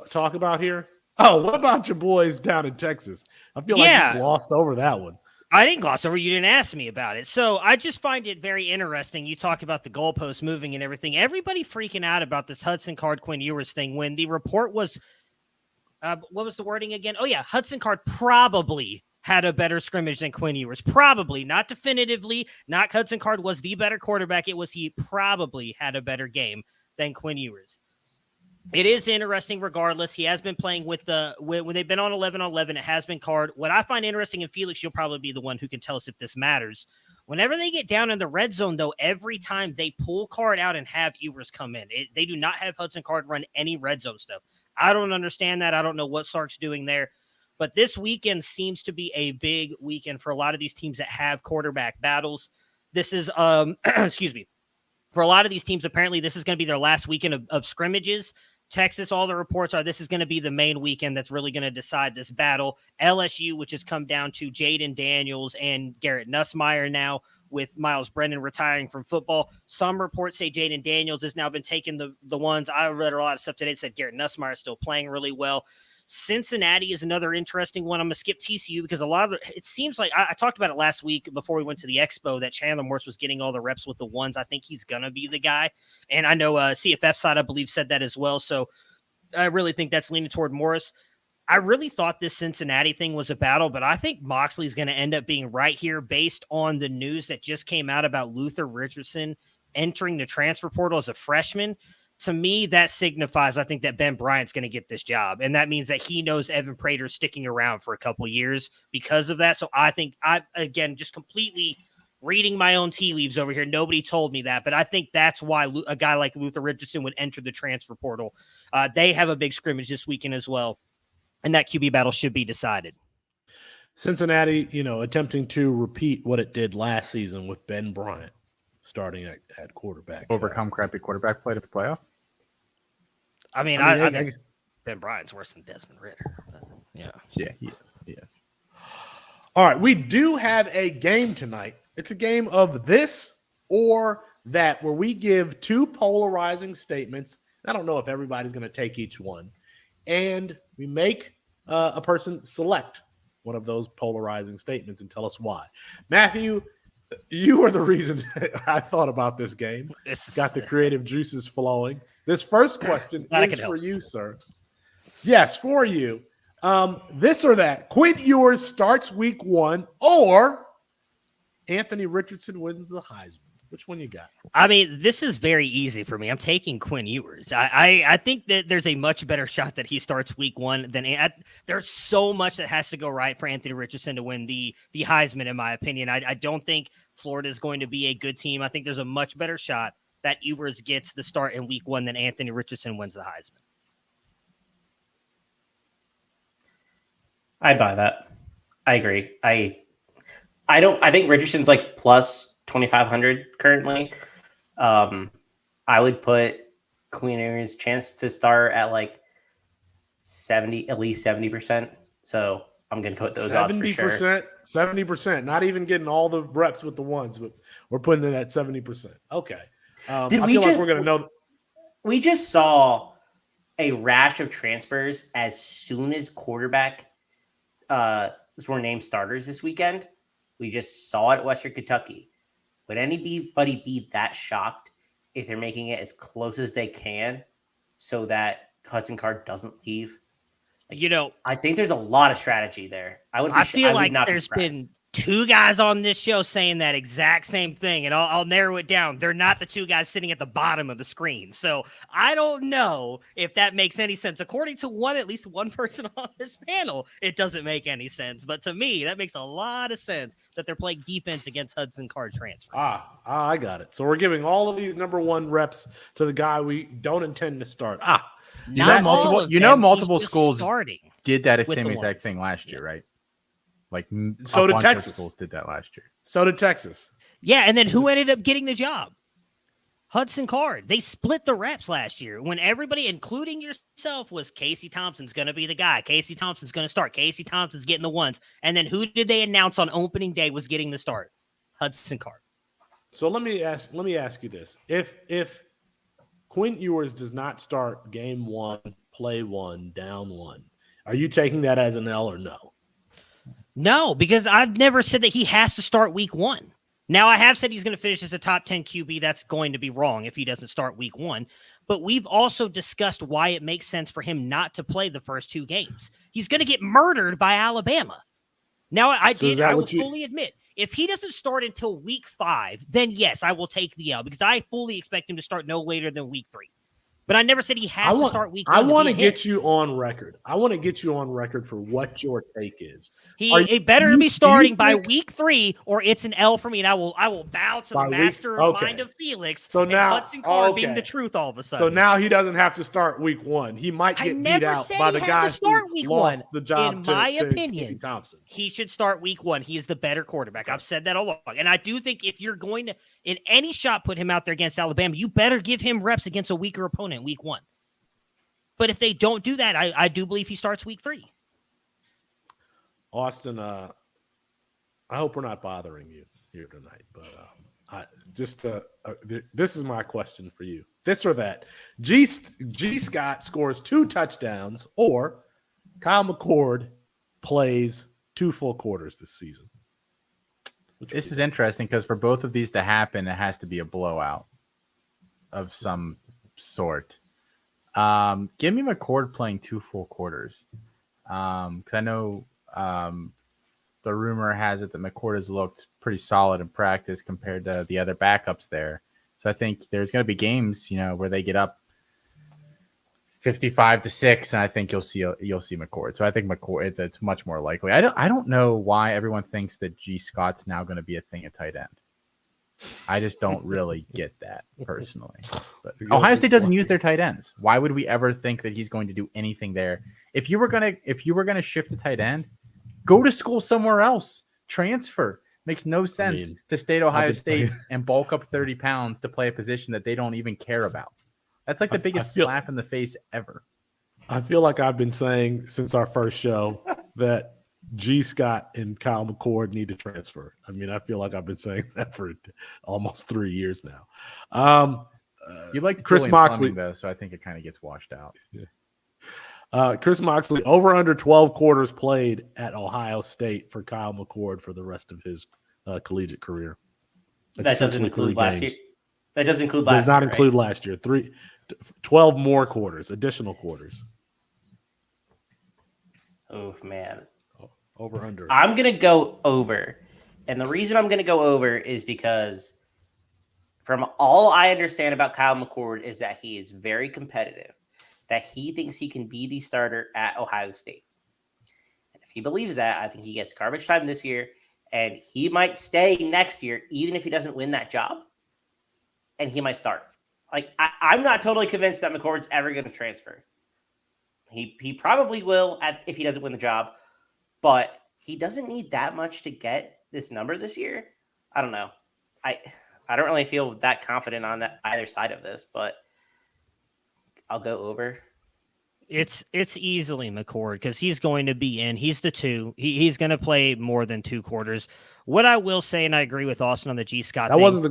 talk about here? Oh, what about your boys down in Texas? I feel like you glossed over that one. I didn't gloss over. You didn't ask me about it. So I just find it very interesting. You talk about the goalposts moving and everything. Everybody freaking out about this Hudson Card Quinn Ewers thing when the report was, what was the wording again? Oh, yeah. Hudson Card probably had a better scrimmage than Quinn Ewers. Probably. Not definitively. Not Hudson Card was the better quarterback. It was he probably had a better game than Quinn Ewers. It is interesting regardless. He has been playing with when they've been on 11-on-11, it has been Card. What I find interesting, and Felix, you'll probably be the one who can tell us if this matters. Whenever they get down in the red zone, though, every time they pull Card out and have Ewers come in, they do not have Hudson Card run any red zone stuff. I don't understand that. I don't know what Sark's doing there. But this weekend seems to be a big weekend for a lot of these teams that have quarterback battles. This is, excuse me, for a lot of these teams, apparently this is going to be their last weekend of scrimmages. Texas, all the reports are this is going to be the main weekend that's really going to decide this battle. LSU, which has come down to Jaden Daniels and Garrett Nussmeier now, with Miles Brennan retiring from football. Some reports say Jaden Daniels has now been taking the ones. I read a lot of stuff today that said Garrett Nussmeier is still playing really well. Cincinnati is another interesting one. I'm going to skip TCU because it seems like I talked about it last week before we went to the Expo that Chandler Morse was getting all the reps with the ones. I think he's going to be the guy. And I know CFF side, I believe, said that as well. So I really think that's leaning toward Morris. I really thought this Cincinnati thing was a battle, but I think Moxley's going to end up being right here based on the news that just came out about Luther Richardson entering the transfer portal as a freshman. To me, that signifies, I think, that Ben Bryant's going to get this job. And that means that he knows Evan Prater's sticking around for a couple years because of that. So I think again, just completely reading my own tea leaves over here. Nobody told me that, but I think that's why a guy like Luther Richardson would enter the transfer portal. They have a big scrimmage this weekend as well. And that QB battle should be decided. Cincinnati, attempting to repeat what it did last season with Ben Bryant starting at quarterback. Overcome crappy quarterback play to the playoff? I mean, I think Ben Bryant's worse than Desmond Ridder. Yeah, he is. All right, we do have a game tonight. It's a game of this or that, where we give 2 polarizing statements. I don't know if everybody's going to take each one. And we make a person select one of those polarizing statements and tell us why. Matthew, You are the reason I thought about this game. Got the creative juices flowing. This first question is for you, sir. Yes, for you. This or that. Quinn Ewers starts week 1 or Anthony Richardson wins the Heisman. Which one you got? I mean, this is very easy for me. I'm taking Quinn Ewers. I think that there's a much better shot that he starts week 1 than there's so much that has to go right for Anthony Richardson to win the Heisman, in my opinion. I don't think Florida is going to be a good team. I think there's a much better shot that Ewers gets the start in week 1 than Anthony Richardson wins the Heisman. I buy that. I agree. I think Richardson's like plus 2,500 currently. I would put Quinn Ewers' chance to start at like 70, at least 70%. So I'm going to put those odds for sure. 70%. Not even getting all the reps with the ones, but we're putting it at 70%. Okay. I feel like we're going to know. We just saw a rash of transfers as soon as quarterback were named starters this weekend. We just saw it at Western Kentucky. Would anybody be that shocked if they're making it as close as they can so that Hudson Card doesn't leave? I think there's a lot of strategy there. I feel like there's been 2 guys on this show saying that exact same thing, and I'll narrow it down. They're not the 2 guys sitting at the bottom of the screen. So I don't know if that makes any sense. According to at least one person on this panel, it doesn't make any sense. But to me, that makes a lot of sense that they're playing defense against Hudson Card transfer. I got it. So we're giving all of these number 1 reps to the guy we don't intend to start. Multiple schools did that same exact thing last year, right? Like, so did Texas. Schools did that last year. So did Texas. Yeah, and then who ended up getting the job? Hudson Card. They split the reps last year when everybody, including yourself, was Casey Thompson's going to be the guy. Casey Thompson's going to start. Casey Thompson's getting the ones. And then who did they announce on opening day was getting the start? Hudson Card. So let me ask you this: If Quinn Ewers does not start game 1, play 1, down 1, are you taking that as an L or no? No, because I've never said that he has to start week 1. Now, I have said he's going to finish as a top 10 QB. That's going to be wrong if he doesn't start week 1. But we've also discussed why it makes sense for him not to play the first 2 games. He's going to get murdered by Alabama. Now, I will fully admit, if he doesn't start until week 5, then yes, I will take the L because I fully expect him to start no later than week 3. But I never said he has to start week 1. I want to get you on record. I want to get you on record for what your take is. He better be starting by week 3, or it's an L for me, and I will bow to the master mind of Felix. So now Hudson Card being the truth all of a sudden. So now he doesn't have to start week 1. He might get beat out by the guy who lost the job. In my opinion, Casey Thompson. He should start week 1. He is the better quarterback. I've said that all along, and I do think if you're going to, in any shot, put him out there against Alabama, you better give him reps against a weaker opponent week 1. But if they don't do that, I do believe he starts week 3. Austin, I hope we're not bothering you here tonight, but this is my question for you. This or that. G. Scott scores 2 touchdowns, or Kyle McCord plays 2 full quarters this season. This is interesting because for both of these to happen, it has to be a blowout of some sort. Give me McCord playing 2 full quarters. Because I know the rumor has it that McCord has looked pretty solid in practice compared to the other backups there. So I think there's going to be games, where they get up 55-6, and I think you'll see McCord. So I think McCord, it's much more likely. I don't know why everyone thinks that G. Scott's now going to be a thing at tight end. I just don't really get that personally. But Ohio State doesn't use their tight ends. Why would we ever think that he's going to do anything there? If you were gonna shift the tight end, go to school somewhere else. Transfer. Makes no sense to stay at Ohio State and bulk up 30 pounds to play a position that they don't even care about. That's like the biggest slap in the face ever. I feel like I've been saying since our first show that G. Scott and Kyle McCord need to transfer. I mean, I feel like I've been saying that for almost 3 years now. You like Chris Moxley, though, so I think it kind of gets washed out. Yeah. Chris Moxley, over under 12 quarters played at Ohio State for Kyle McCord for the rest of his collegiate career. That's That doesn't include last year. That doesn't include last year. Does not right? include last year. 12 more quarters, additional quarters. Oh, man. Over, under. I'm going to go over. And the reason I'm going to go over is because from all I understand about Kyle McCord is that he is very competitive, that he thinks he can be the starter at Ohio State. And if he believes that, I think he gets garbage time this year, and he might stay next year, even if he doesn't win that job, and he might start. Like, I'm not totally convinced that McCord's ever going to transfer. He probably will if he doesn't win the job, but he doesn't need that much to get this number this year. I don't know. I don't really feel that confident on that either side of this, but I'll go over. It's easily McCord because he's going to be in. He's the 2. He's going to play more than 2 quarters. What I will say, and I agree with Austin on the G. Scott. That wasn't the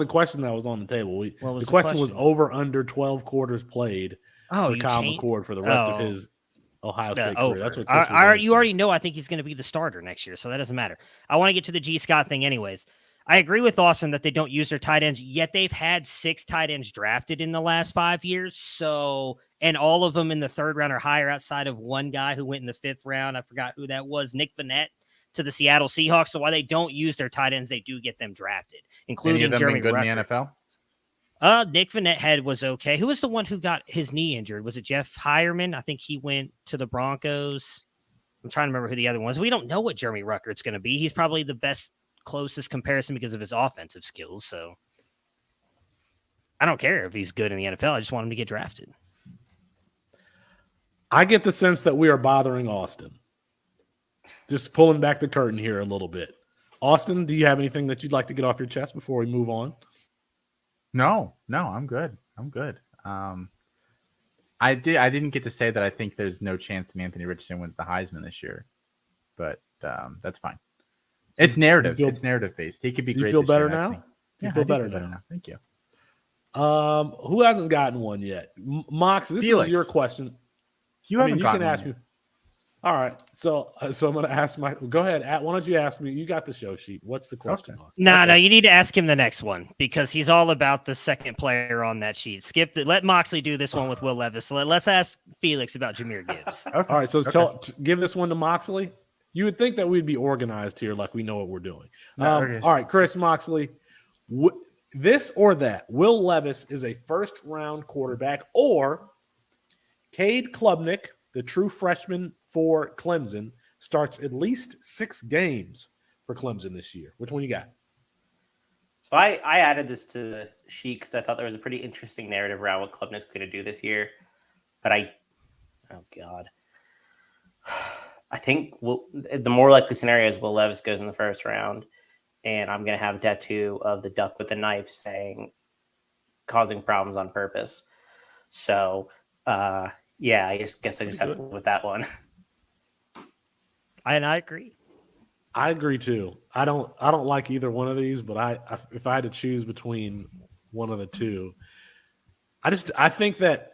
question that was on the table. The question was over under 12 quarters played for Kyle McCord for the rest of his Ohio State career. That's what Chris you already know. I think he's going to be the starter next year, so that doesn't matter. I want to get to the G. Scott thing, anyways. I agree with Austin that they don't use their tight ends, yet they've had 6 tight ends drafted in the last 5 years. So, and all of them in the 3rd round or higher outside of one guy who went in the 5th round. I forgot who that was, Nick Vannett to the Seattle Seahawks. So while they don't use their tight ends, they do get them drafted, including Any of them Jeremy been good Ruckert. in the NFL? Nick Vannett was okay. Who was the one who got his knee injured? Was it Jeff Hireman? I think he went to the Broncos. I'm trying to remember who the other one was. We don't know what Jeremy Ruckert's going to be. He's probably the closest comparison because of his offensive skills. So I don't care if he's good in the NFL. I just want him to get drafted. I get the sense that we are bothering Austin. Just pulling back the curtain here a little bit. Austin, do you have anything that you'd like to get off your chest before we move on? No, I'm good. I didn't get to say that I think there's no chance that Anthony Richardson wins the Heisman this year, but that's fine. It's narrative. It's narrative based. He could be great. You feel better year, now? You feel better now? Thank you. Who hasn't gotten one yet? Mox, this Felix. is your question. You haven't you gotten can ask one me. All right. So I'm going to ask go ahead. Why don't you ask me? You got the show sheet. What's the question? Okay. No, you need to ask him the next one because he's all about the second player on that sheet. Let Moxley do this one with Will Levis. So let's ask Felix about Jahmyr Gibbs. Okay. All right. So give this one to Moxley. You would think that we'd be organized here, like we know what we're doing. All right, Chris Moxley. This or that? Will Levis is a first-round quarterback, or Cade Klubnik, the true freshman for Clemson, starts at least 6 games for Clemson this year. Which one you got? So I added this to the sheet because I thought there was a pretty interesting narrative around what Klubnik's going to do this year. But oh God. I think the more likely scenario is Will Levis goes in the first round, and I'm going to have a tattoo of the duck with the knife saying causing problems on purpose. So, I guess I just have to live with that one. And I agree. I agree too. I don't like either one of these, but if I had to choose between one of the two, I think that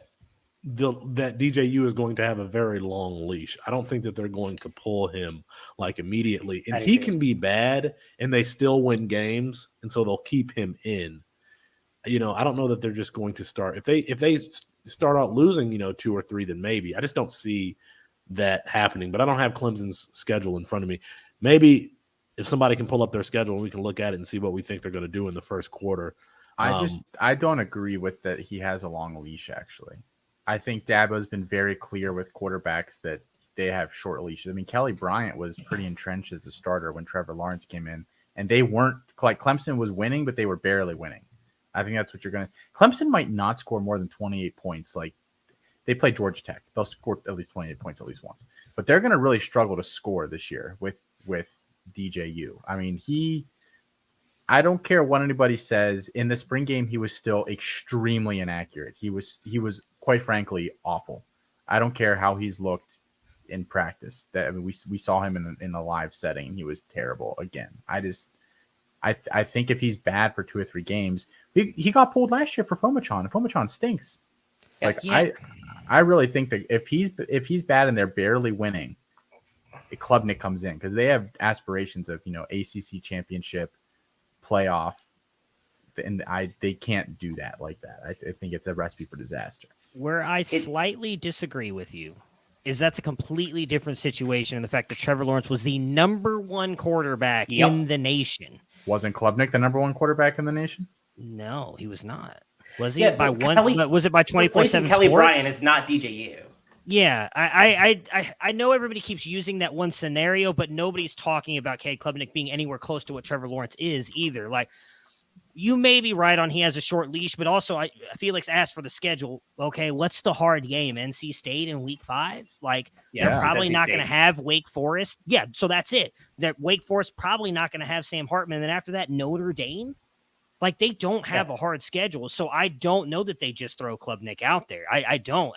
that DJU is going to have a very long leash. I don't think that they're going to pull him like immediately. And he can be bad and they still win games, and so they'll keep him in. I don't know that they're just going to start. If they start out losing, 2 or 3, then maybe. I just don't see that happening. But I don't have Clemson's schedule in front of me. Maybe if somebody can pull up their schedule and we can look at it and see what we think they're going to do in the first quarter. I don't agree with that he has a long leash, actually. I think Dabo's been very clear with quarterbacks that they have short leashes. I mean, Kelly Bryant was pretty entrenched as a starter when Trevor Lawrence came in, and they weren't like Clemson was winning, but they were barely winning. I think that's what you're going to. Clemson might not score more than 28 points. Like they play Georgia Tech, they'll score at least 28 points at least once, but they're going to really struggle to score this year with DJU. I mean, I don't care what anybody says. In the spring game, he was still extremely inaccurate. He was quite frankly awful. I don't care how he's looked in practice. We saw him in a live setting. He was terrible again. I think if he's bad for 2 or 3 games, he got pulled last year for Fomachon, and Fomachon stinks. I really think that if he's bad and they're barely winning, Klubnik comes in because they have aspirations of ACC championship, playoff, they can't do that like that. I think it's a recipe for disaster. Where I slightly disagree with you is that's a completely different situation in the fact that Trevor Lawrence was the number one quarterback in the nation. Wasn't Klubnik the number one quarterback in the nation? No, he was not. Was he? Yeah, by but one? Was it by 24/7 Kelly Sports? Bryant is not DJU. Yeah, I know everybody keeps using that one scenario, but nobody's talking about Cade Klubnik being anywhere close to what Trevor Lawrence is either. Like, you may be right on he has a short leash, but also Felix asked for the schedule. Okay, what's the hard game? NC State in week 5? Like, they're probably not going to have Wake Forest. Yeah, so that's it. That Wake Forest probably not going to have Sam Hartman. And then after that, Notre Dame. Like, they don't have a hard schedule. So I don't know that they just throw Klubnik out there. I don't.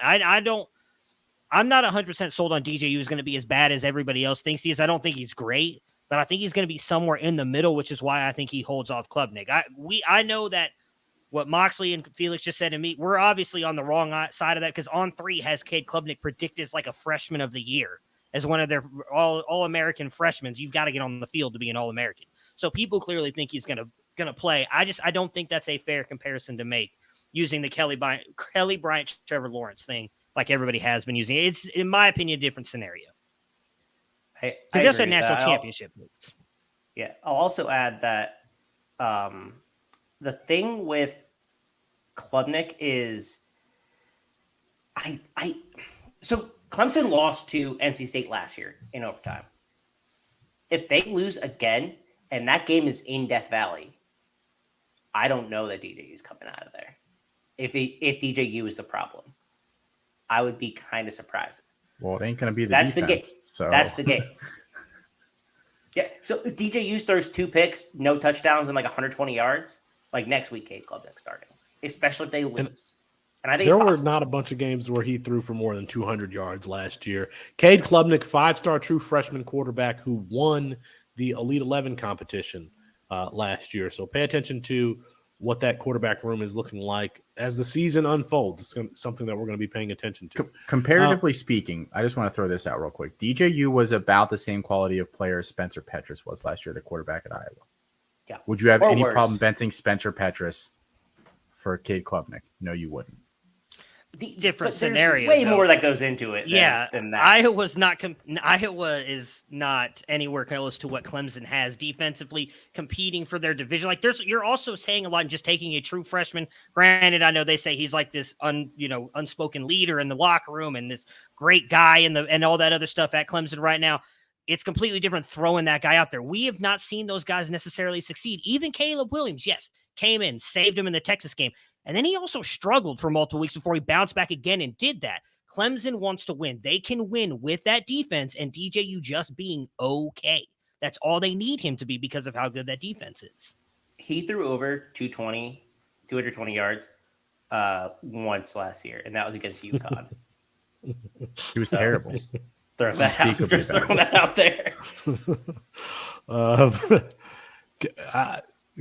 I'm not 100% sold on DJU is going to be as bad as everybody else thinks he is. I don't think he's great, but I think he's going to be somewhere in the middle, which is why I think he holds off Klubnik. I know that what Moxley and Felix just said to me, we're obviously on the wrong side of that because On3 has Cade Klubnik predicted as like a freshman of the year, as one of their all-American freshmen. You've got to get on the field to be an All-American. So people clearly think he's going to play. I don't think that's a fair comparison to make using the Kelly Bryant, Trevor Lawrence thing. Like everybody has been using it. It's, in my opinion, a different scenario. Because they also had national championship leagues. Yeah. I'll also add that the thing with Klubnik is so Clemson lost to NC State last year in overtime. If they lose again, and that game is in Death Valley, I don't know that DJU is coming out of there. If DJU is the problem, I would be kind of surprised. Well, it ain't going to be That's defense, the game. So. That's the game. Yeah. So if DJU throws 2 picks, no touchdowns, and like 120 yards, like next week, Cade Klubnik starting, especially if they lose. And I think there were not a bunch of games where he threw for more than 200 yards last year. Cade Klubnik, 5-star true freshman quarterback who won the Elite 11 competition last year. So pay attention to what that quarterback room is looking like as the season unfolds. It's something that we're going to be paying attention to. Comparatively speaking, I just want to throw this out real quick. DJU was about the same quality of player as Spencer Petras was last year, the quarterback at Iowa. Yeah. Would you have Or any worse. problem benching Spencer Petras for Cade Klubnik? No, you wouldn't. Different But scenario. Way more that goes into it. Than that. Iowa is not anywhere close to what Clemson has defensively competing for their division. Like you're also saying a lot and just taking a true freshman. Granted, I know they say he's like this unspoken leader in the locker room and this great guy and all that other stuff at Clemson right now. It's completely different throwing that guy out there. We have not seen those guys necessarily succeed. Even Caleb Williams, yes, came in, saved him in the Texas game. And then he also struggled for multiple weeks before he bounced back again and did that. Clemson wants to win. They can win with that defense and DJU just being okay. That's all they need him to be because of how good that defense is. He threw over 220 yards once last year, and that was against UConn. He was terrible. Throwing that out there.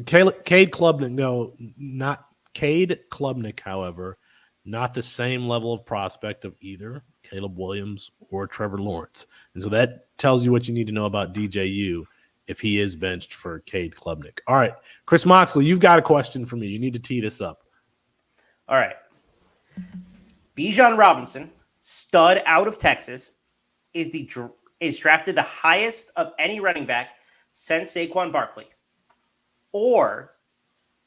Cade Klubnik, no, not Cade Klubnik, however, not the same level of prospect of either Caleb Williams or Trevor Lawrence. And so that tells you what you need to know about DJU if he is benched for Cade Klubnik. All right, Chris Moxley, you've got a question for me. You need to tee this up. All right. Bijan Robinson, stud out of Texas, is drafted the highest of any running back since Saquon Barkley. Or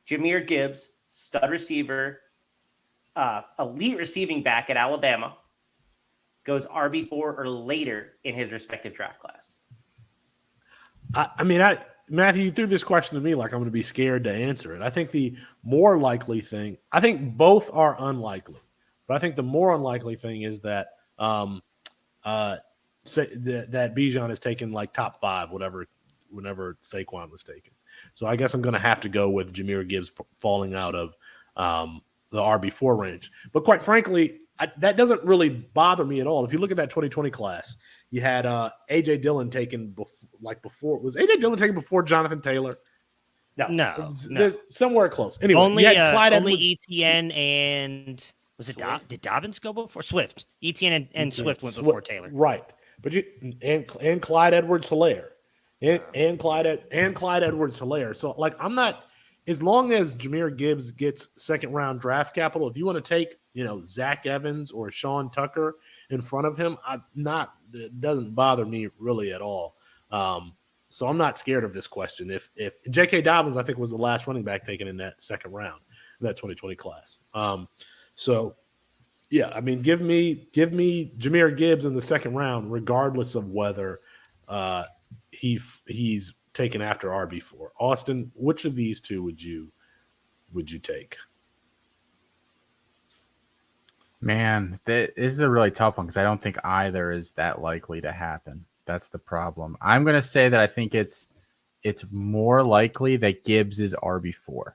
Jahmyr Gibbs, stud receiver, elite receiving back at Alabama, goes RB4 or later in his respective draft class. Matthew, you threw this question to me like I'm going to be scared to answer it. I think the more likely thing, I think both are unlikely, but I think the more unlikely thing is that that Bijan is taken like top 5, whenever Saquon was taken. So I guess I'm going to have to go with Jahmyr Gibbs falling out of the RB4 range. But quite frankly, that doesn't really bother me at all. If you look at that 2020 class, you had A.J. Dillon taken before. Was A.J. Dillon taken before Jonathan Taylor? No. Somewhere close. Anyway, only Clyde only Etienne and was it did Dobbins go before Swift? Etienne and Swift went before Taylor, right? But and Clyde Edwards-Helaire and Clyde Edwards-Helaire. So like I'm not as long as Jahmyr Gibbs gets second-round draft capital, if you want to take, Zach Evans or Sean Tucker in front of him, it doesn't bother me really at all. So I'm not scared of this question. If J.K. Dobbins, I think, was the last running back taken in that second round, that 2020 class. So yeah, I mean, give me Jahmyr Gibbs in the second round, regardless of whether he's taken after RB4. Austin, which of these two would you take? Man, this is a really tough one because I don't think either is that likely to happen. That's the problem. I'm going to say that I think it's more likely that Gibbs is RB4.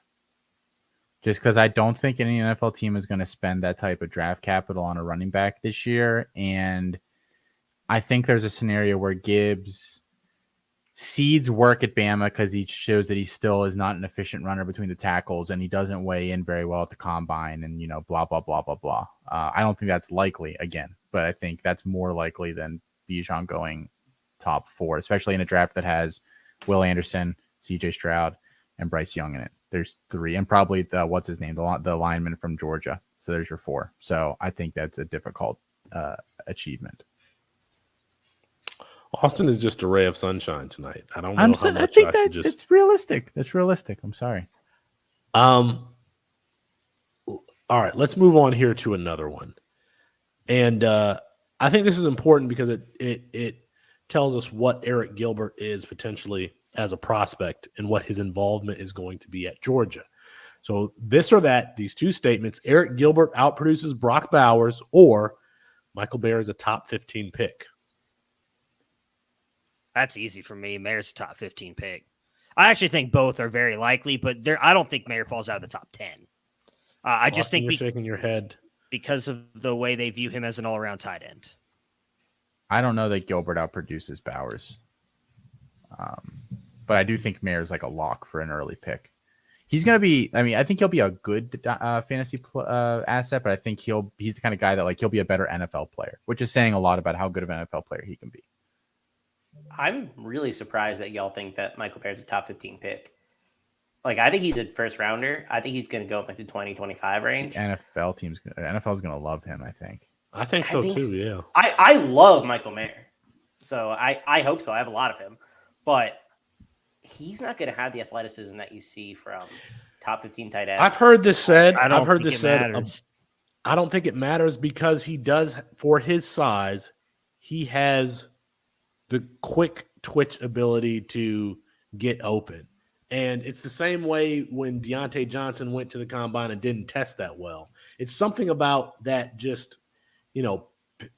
Just because I don't think any NFL team is going to spend that type of draft capital on a running back this year. And I think there's a scenario where Gibbs seeds work at Bama because he shows that he still is not an efficient runner between the tackles and he doesn't weigh in very well at the combine and, blah, blah, blah, blah, blah. I don't think that's likely again, but I think that's more likely than Bijan going top 4, especially in a draft that has Will Anderson, CJ Stroud, and Bryce Young in it. There's 3, and probably the lineman from Georgia. So there's your 4. So I think that's a difficult achievement. Austin is just a ray of sunshine tonight. I don't know how much I think it's realistic. That's realistic. I'm sorry. All right, let's move on here to another one. And I think this is important because it tells us what Eric Gilbert is potentially as a prospect and what his involvement is going to be at Georgia. So this or that, these two statements, Eric Gilbert outproduces Brock Bowers or Michael Mayer is a top 15 pick. That's easy for me. Mayer's a top 15 pick. I actually think both are very likely, but I don't think Mayer falls out of the top 10. I just think you're shaking your head because of the way they view him as an all-around tight end. I don't know that Gilbert outproduces Bowers. But I do think Mayer's like a lock for an early pick. He's going to be, I think he'll be a good fantasy asset, but I think he's the kind of guy that he'll be a better NFL player, which is saying a lot about how good of an NFL player he can be. I'm really surprised that y'all think that Michael Mayer's a top 15 pick. I think he's a first rounder. I think he's going to go in the 20-25 range. NFL is going to love him, I think. I think so too, yeah. I love Michael Mayer. So I hope so. I have a lot of him. But he's not going to have the athleticism that you see from top 15 tight ends. I've heard this said. I don't think it matters because he does, for his size, he has the quick twitch ability to get open. And it's the same way when Deontay Johnson went to the combine and didn't test that well. It's something about that just,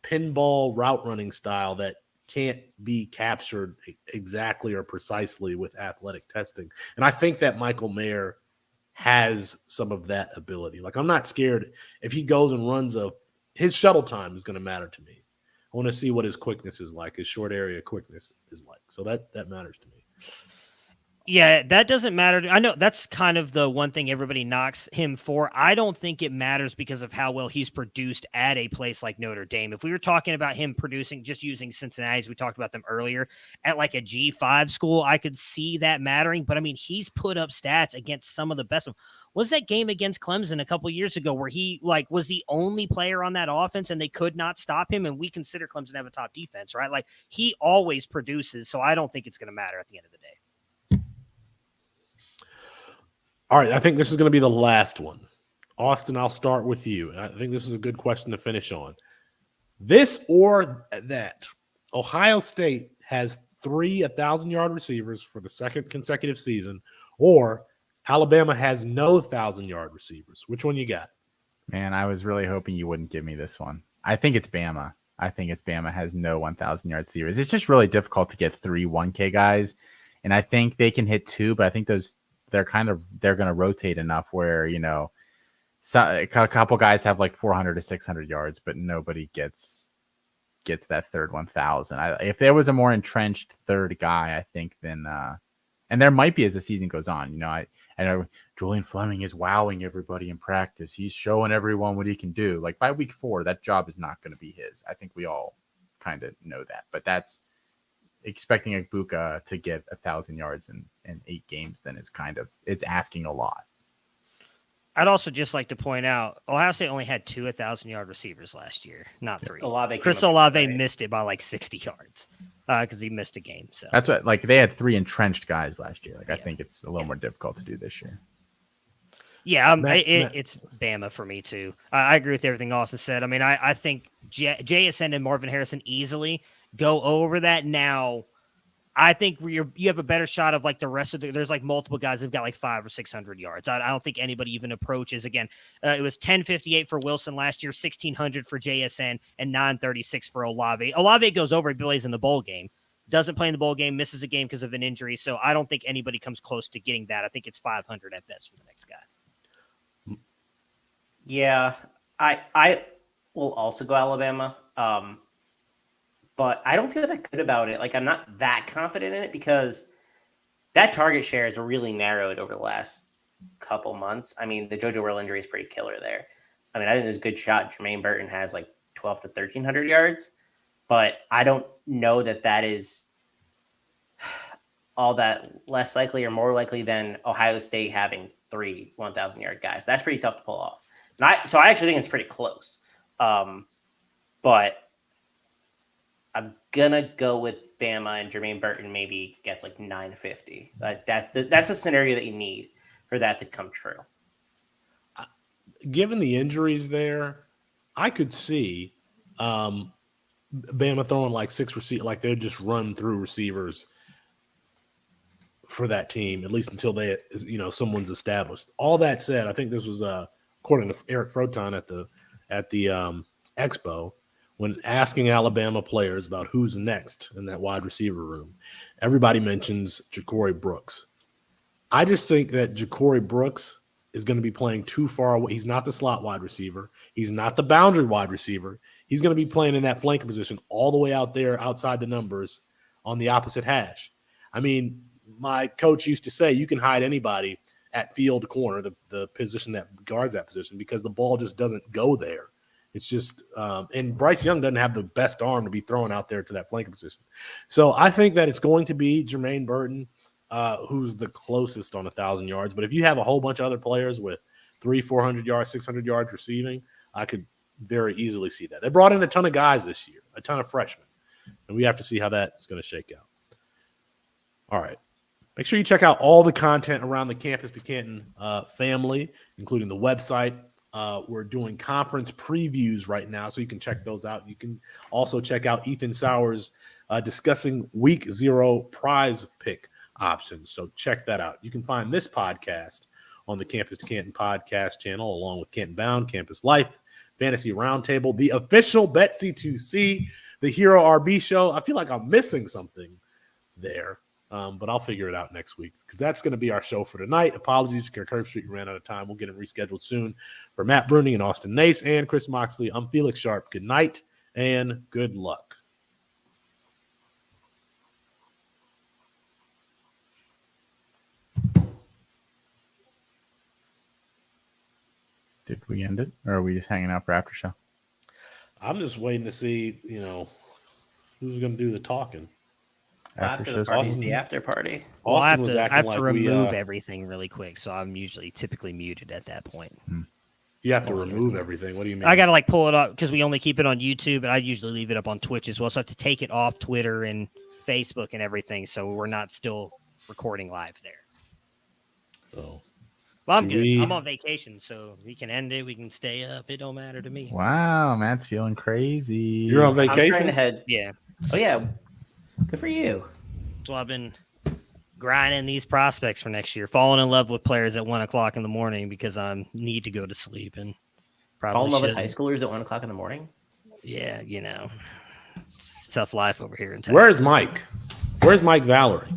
pinball route running style that can't be captured exactly or precisely with athletic testing. And I think that Michael Mayer has some of that ability. I'm not scared if he goes and runs his shuttle time is going to matter to me. I want to see what his quickness is like, his short area quickness is like. So that matters to me. Yeah, that doesn't matter. I know that's kind of the one thing everybody knocks him for. I don't think it matters because of how well he's produced at a place like Notre Dame. If we were talking about him producing, just using Cincinnati, as we talked about them earlier, at a G5 school, I could see that mattering. But, he's put up stats against some of the best. Was that game against Clemson a couple years ago where he, was the only player on that offense and they could not stop him? And we consider Clemson to have a top defense, right? He always produces, so I don't think it's going to matter at the end of the day. All right, I think this is going to be the last one. Austin, I'll start with you. I think this is a good question to finish on. This or that. Ohio State has 3 1,000-yard receivers for the second consecutive season, or Alabama has no 1,000-yard receivers. Which one you got? Man, I was really hoping you wouldn't give me this one. I think it's Bama. I think it's Bama has no 1,000-yard receivers. It's just really difficult to get 3 1K guys, and I think they can hit 2, but I think they're going to rotate enough where, a couple guys have 400 to 600 yards, but nobody gets that third 1,000. If there was a more entrenched third guy, I think then, and there might be as the season goes on. I know Julian Fleming is wowing everybody in practice. He's showing everyone what he can do. By week 4, that job is not going to be his. I think we all kind of know that, but expecting Igbokwe to get 1,000 yards in 8 games, then it's asking a lot. I'd also just like to point out, Ohio State only had 2 1,000-yard receivers last year, not 3. Chris Olave missed it by like 60 yards because he missed a game. So that's what, like, they had 3 entrenched guys last year. Like, I think it's a little more difficult to do this year. Yeah, it's Bama for me too. I agree with everything Austin said. I mean, I think JSN and Marvin Harrison easily go over that now. I think you have a better shot of like the rest of there's like multiple guys who've got like 500 or 600 yards. I don't think anybody even approaches. Again, it was 1058 for Wilson last year, 1600 for JSN, and 936 for Olave. Olave goes over, he plays in the bowl game, doesn't play in the bowl game, misses a game because of an injury. So I don't think anybody comes close to getting that. I think it's 500 at best for the next guy. Yeah, I will also go Alabama. But I don't feel that good about it. Like, I'm not that confident in it because that target share is really narrowed over the last couple months. I mean, the JoJo Whirl injury is pretty killer there. I mean, I think there's a good shot Jermaine Burton has like 12 to 1,300 yards, but I don't know that is all that less likely or more likely than Ohio State having 3 1,000-yard guys. That's pretty tough to pull off. So I actually think it's pretty close. But I'm gonna go with Bama, and Jermaine Burton maybe gets like 950. That's the scenario that you need for that to come true. Given the injuries there, I could see Bama throwing like 6 receivers, like they'd just run through receivers for that team, at least until someone's established. All that said, I think this was according to Eric Froton at the Expo. When asking Alabama players about who's next in that wide receiver room, everybody mentions Ja'Cory Brooks. I just think that Ja'Cory Brooks is going to be playing too far away. He's not the slot wide receiver. He's not the boundary wide receiver. He's going to be playing in that flanker position all the way out there outside the numbers on the opposite hash. I mean, my coach used to say you can hide anybody at field corner, the position that guards that position, because the ball just doesn't go there. It's just and Bryce Young doesn't have the best arm to be thrown out there to that flanker position. So I think that it's going to be Jermaine Burton, who's the closest on 1,000 yards. But if you have a whole bunch of other players with 300-400 yards, 600 yards receiving, I could very easily see that. They brought in a ton of guys this year, a ton of freshmen, and we have to see how that's going to shake out. All right. Make sure you check out all the content around the Campus to Canton family, including the website. We're doing conference previews right now, so you can check those out. You can also check out Ethan Sowers discussing Week 0 prize pick options. So check that out. You can find this podcast on the Campus to Canton podcast channel, along with Canton Bound, Campus Life, Fantasy Roundtable, the official BetC2C, the Hero RB show. I feel like I'm missing something there. But I'll figure it out next week because that's going to be our show for tonight. Apologies to Kirk Herbstreit. We ran out of time. We'll get it rescheduled soon. For Matt Bruning and Austin Nace and Chris Moxley, I'm Felix Sharp. Good night and good luck. Did we end it, or are we just hanging out for after show? I'm just waiting to see, who's going to do the talking. After the party's the after party. Well, I have to remove everything really quick, so I'm typically muted at that point. You have to remove everything. What do you mean? I got to pull it up because we only keep it on YouTube, and I usually leave it up on Twitch as well. So I have to take it off Twitter and Facebook and everything, so we're not still recording live there. So, well, I'm good. I'm on vacation, so we can end it. We can stay up. It don't matter to me. Wow, Matt's feeling crazy. You're on vacation? I'm trying to head. Yeah. Oh, yeah. Good for you. So I've been grinding these prospects for next year, falling in love with players at 1 o'clock in the morning because I need to go to sleep and probably fall in love with high schoolers at 1 o'clock in the morning. Yeah, it's tough life over here in Texas. Where's Mike? Where's Mike Valerie?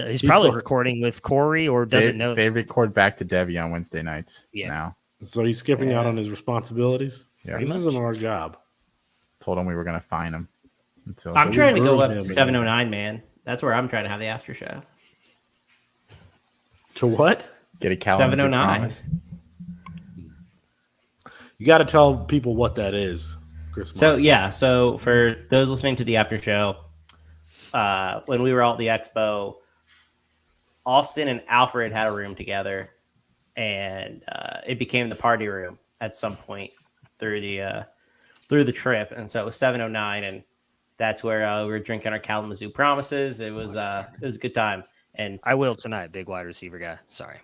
He's probably recording with Corey or doesn't know. They record back to Devy on Wednesday nights now. So he's skipping out on his responsibilities. Yeah, this isn't our job. Told him we were going to fine him. I'm trying to go up to 709, man. That's where I'm trying to have the after show. To what? Get a calendar. 709. You got to tell people what that is, Chris. So for those listening to the after show, when we were all at the expo, Austin and Alfred had a room together, and it became the party room at some point through the trip. And so it was 709, and that's where we were drinking our Kalamazoo promises. It was a good time. And I will tonight, big wide receiver guy. Sorry.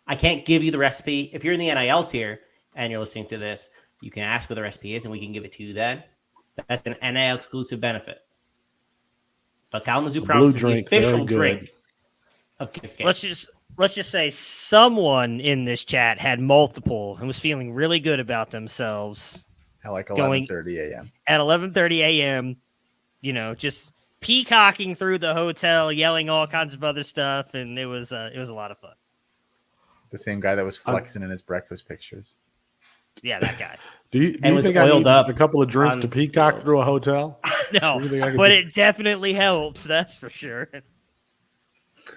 I can't give you the recipe. If you're in the NIL tier and you're listening to this, you can ask what the recipe is, and we can give it to you then. That's an NIL exclusive benefit. But Kalamazoo promises the official drink of Kids Game. Let's just say someone in this chat had multiple and was feeling really good about themselves. At like 11:30 a.m. At 11:30 a.m., just peacocking through the hotel, yelling all kinds of other stuff, and it was a lot of fun. The same guy that was flexing in his breakfast pictures. Yeah, that guy. Do you think I need a couple of drinks to peacock through a hotel? No, but it definitely helps. That's for sure.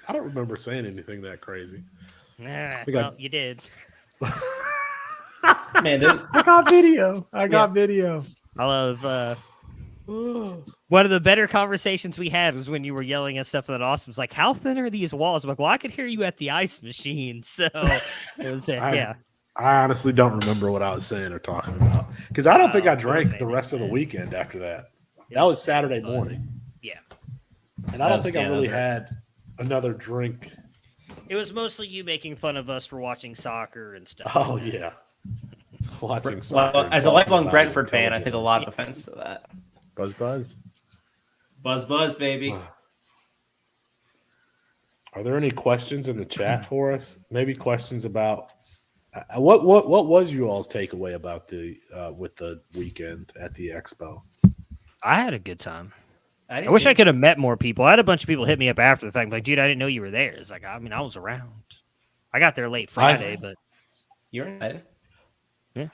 I don't remember saying anything that crazy. Well, you did. Man, I got video. I love one of the better conversations we had was when you were yelling at stuff that Austin was like, how thin are these walls? I'm like, well, I could hear you at the ice machine. So it was, yeah. I honestly don't remember what I was saying or talking about because I don't think I drank the rest of the weekend after that. That was Saturday morning. Yeah. And I don't think I really had another drink. It was mostly you making fun of us for watching soccer and stuff. Oh, yeah. Watching soccer. Well, as a lifelong Brentford fan, I take a lot of offense to that. Buzz. Buzz, baby. Are there any questions in the chat for us? Maybe questions about what was you all's takeaway about the with the weekend at the expo? I had a good time. I wish I could have met more people. I had a bunch of people hit me up after the fact, like, dude, I didn't know you were there. It's like, I mean, I was around. I got there late Friday, but you're invited. Yeah.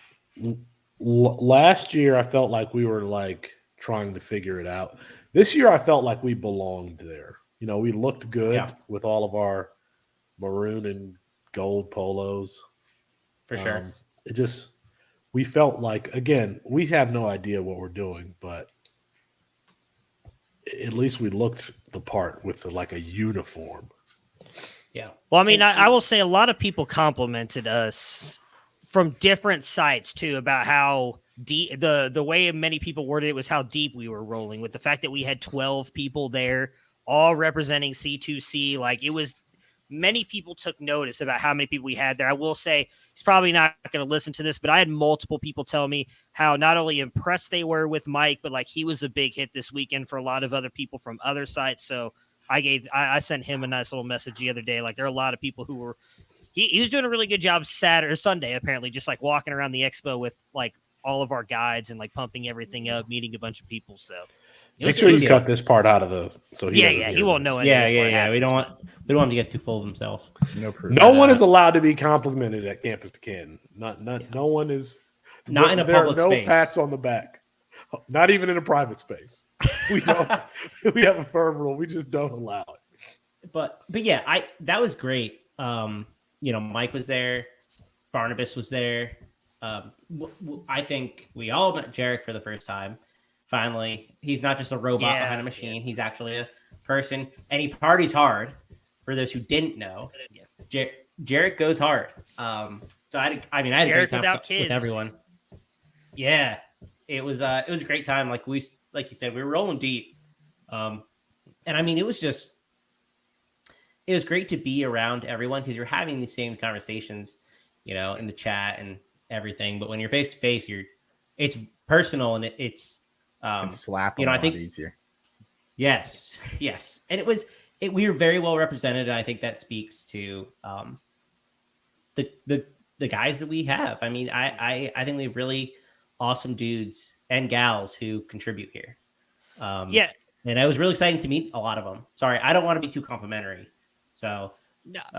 Last year, I felt like we were like trying to figure it out. This year, I felt like we belonged there. We looked good with all of our maroon and gold polos. For sure. We felt like, again, we have no idea what we're doing, but at least we looked the part with a uniform. Yeah. Well, I mean, I will say a lot of people complimented us from different sites too about how deep the way many people worded it was how deep we were rolling with the fact that we had 12 people there, all representing C2C. Like, it was many people took notice about how many people we had there. I will say he's probably not going to listen to this, but I had multiple people tell me how not only impressed they were with Mike, but like he was a big hit this weekend for a lot of other people from other sites. So I sent him a nice little message the other day. Like, there are a lot of people who were, he was doing a really good job Sunday, apparently, just like walking around the expo with like all of our guides and like pumping everything up, meeting a bunch of people. So make sure you cut this part out of he won't know anything. Yeah. We don't want him to get too full of himself. No one is allowed to be complimented at Campus to Canton. No one is. Not in a public space. There are no pats on the back. Not even in a private space. We don't. We have a firm rule. We just don't allow it. But yeah, that was great. Mike was there. Barnabas was there. I think we all met Jarek for the first time. Finally, he's not just a robot behind a machine. Yeah. He's actually a person, and he parties hard. For those who didn't know, Jarek goes hard. So I had a great time with everyone. Yeah, it was a great time. Like you said, we were rolling deep. And I mean, it was great to be around everyone because you're having these same conversations, in the chat and everything. But when you're face to face, it's personal and it's slap a lot easier. Yes. And we were very well represented. And I think that speaks to the guys that we have. I mean, I think we have really awesome dudes and gals who contribute here. And it was really exciting to meet a lot of them. Sorry, I don't want to be too complimentary. So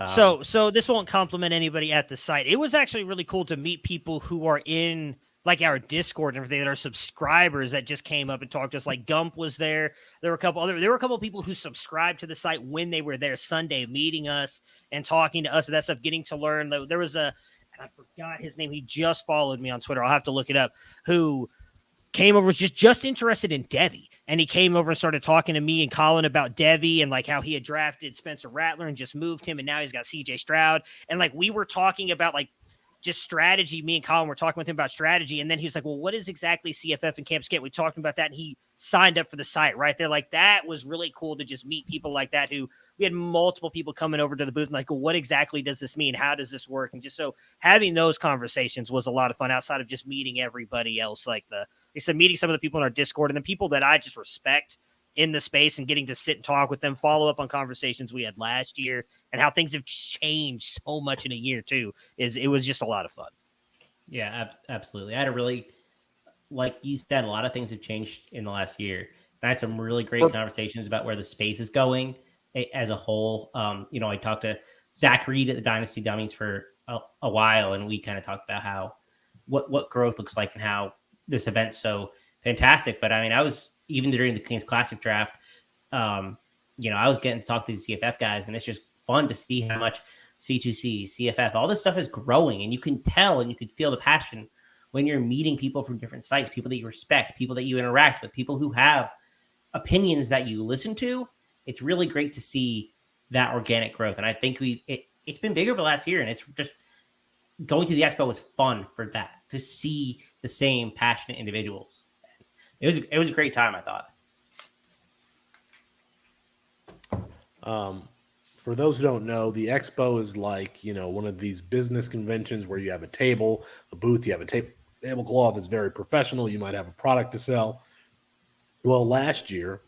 So this won't compliment anybody at the site. It was actually really cool to meet people who are in like our Discord and everything that are subscribers that just came up and talked to us. Like Gump was there. There were a couple of people who subscribed to the site when they were there Sunday, meeting us and talking to us and that stuff, getting to learn. There was and I forgot his name. He just followed me on Twitter. I'll have to look it up. Who came over, was just interested in Devy. And he came over and started talking to me and Colin about Devy and like how he had drafted Spencer Rattler and just moved him. And now he's got CJ Stroud. And like, we were talking about like just strategy. Me and Colin were talking with him about strategy. And then he was like, well, what is exactly CFF and Camp Skit? We talked about that. And he signed up for the site right there. Like, that was really cool to just meet people like that, who we had multiple people coming over to the booth and like, well, what exactly does this mean? How does this work? And just so having those conversations was a lot of fun outside of just meeting everybody else. Like meeting some of the people in our Discord and the people that I just respect in the space and getting to sit and talk with them, follow up on conversations we had last year and how things have changed so much in a year too. It was just a lot of fun. Yeah, absolutely. I had a really, like you said, a lot of things have changed in the last year. And I had some really great conversations about where the space is going as a whole. I talked to Zach Reed at the Dynasty Dummies for a while, and we kind of talked about how what growth looks like and how this event's so fantastic. But I mean, I was even during the Kings Classic draft, I was getting to talk to these CFF guys, and it's just fun to see how much C2C, CFF, all this stuff is growing, and you can tell and you can feel the passion when you're meeting people from different sites, people that you respect, people that you interact with, people who have opinions that you listen to. It's really great to see that organic growth. And I think it's been bigger for the last year, and it's just going to the expo was fun for that, to see the same passionate individuals. It was a great time, I thought. For those who don't know, the expo is like, one of these business conventions where you have a table, a booth, you have a tablecloth that's very professional. You might have a product to sell. Well, last year,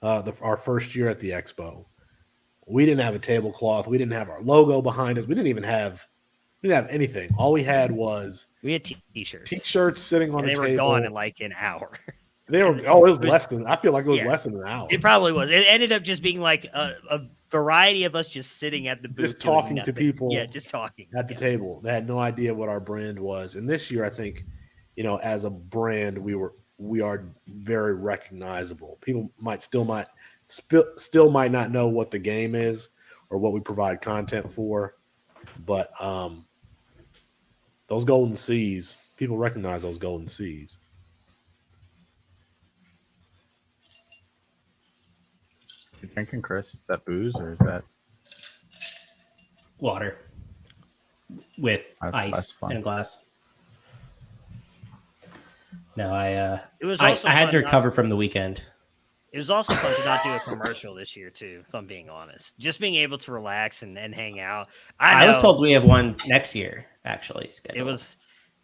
our first year at the expo, we didn't have a tablecloth. We didn't have our logo behind us. We didn't have anything. All we had was t-shirts. T-shirts sitting on the table. They were gone in like an hour. It was less than. I feel like it was less than an hour. It probably was. It ended up just being like a variety of us just sitting at the booth, just talking to people. Yeah, just talking at the table. They had no idea what our brand was. And this year, I think, as a brand, we are very recognizable. People still might not know what the game is or what we provide content for, but those golden C's, people recognize those golden C's. You drinking, Chris? Is that booze or is that water with ice in a glass? No, I had to recover from the weekend. It was also fun to not do a commercial this year too, if I'm being honest. Just being able to relax and hang out. I was told we have one next year, actually, scheduled.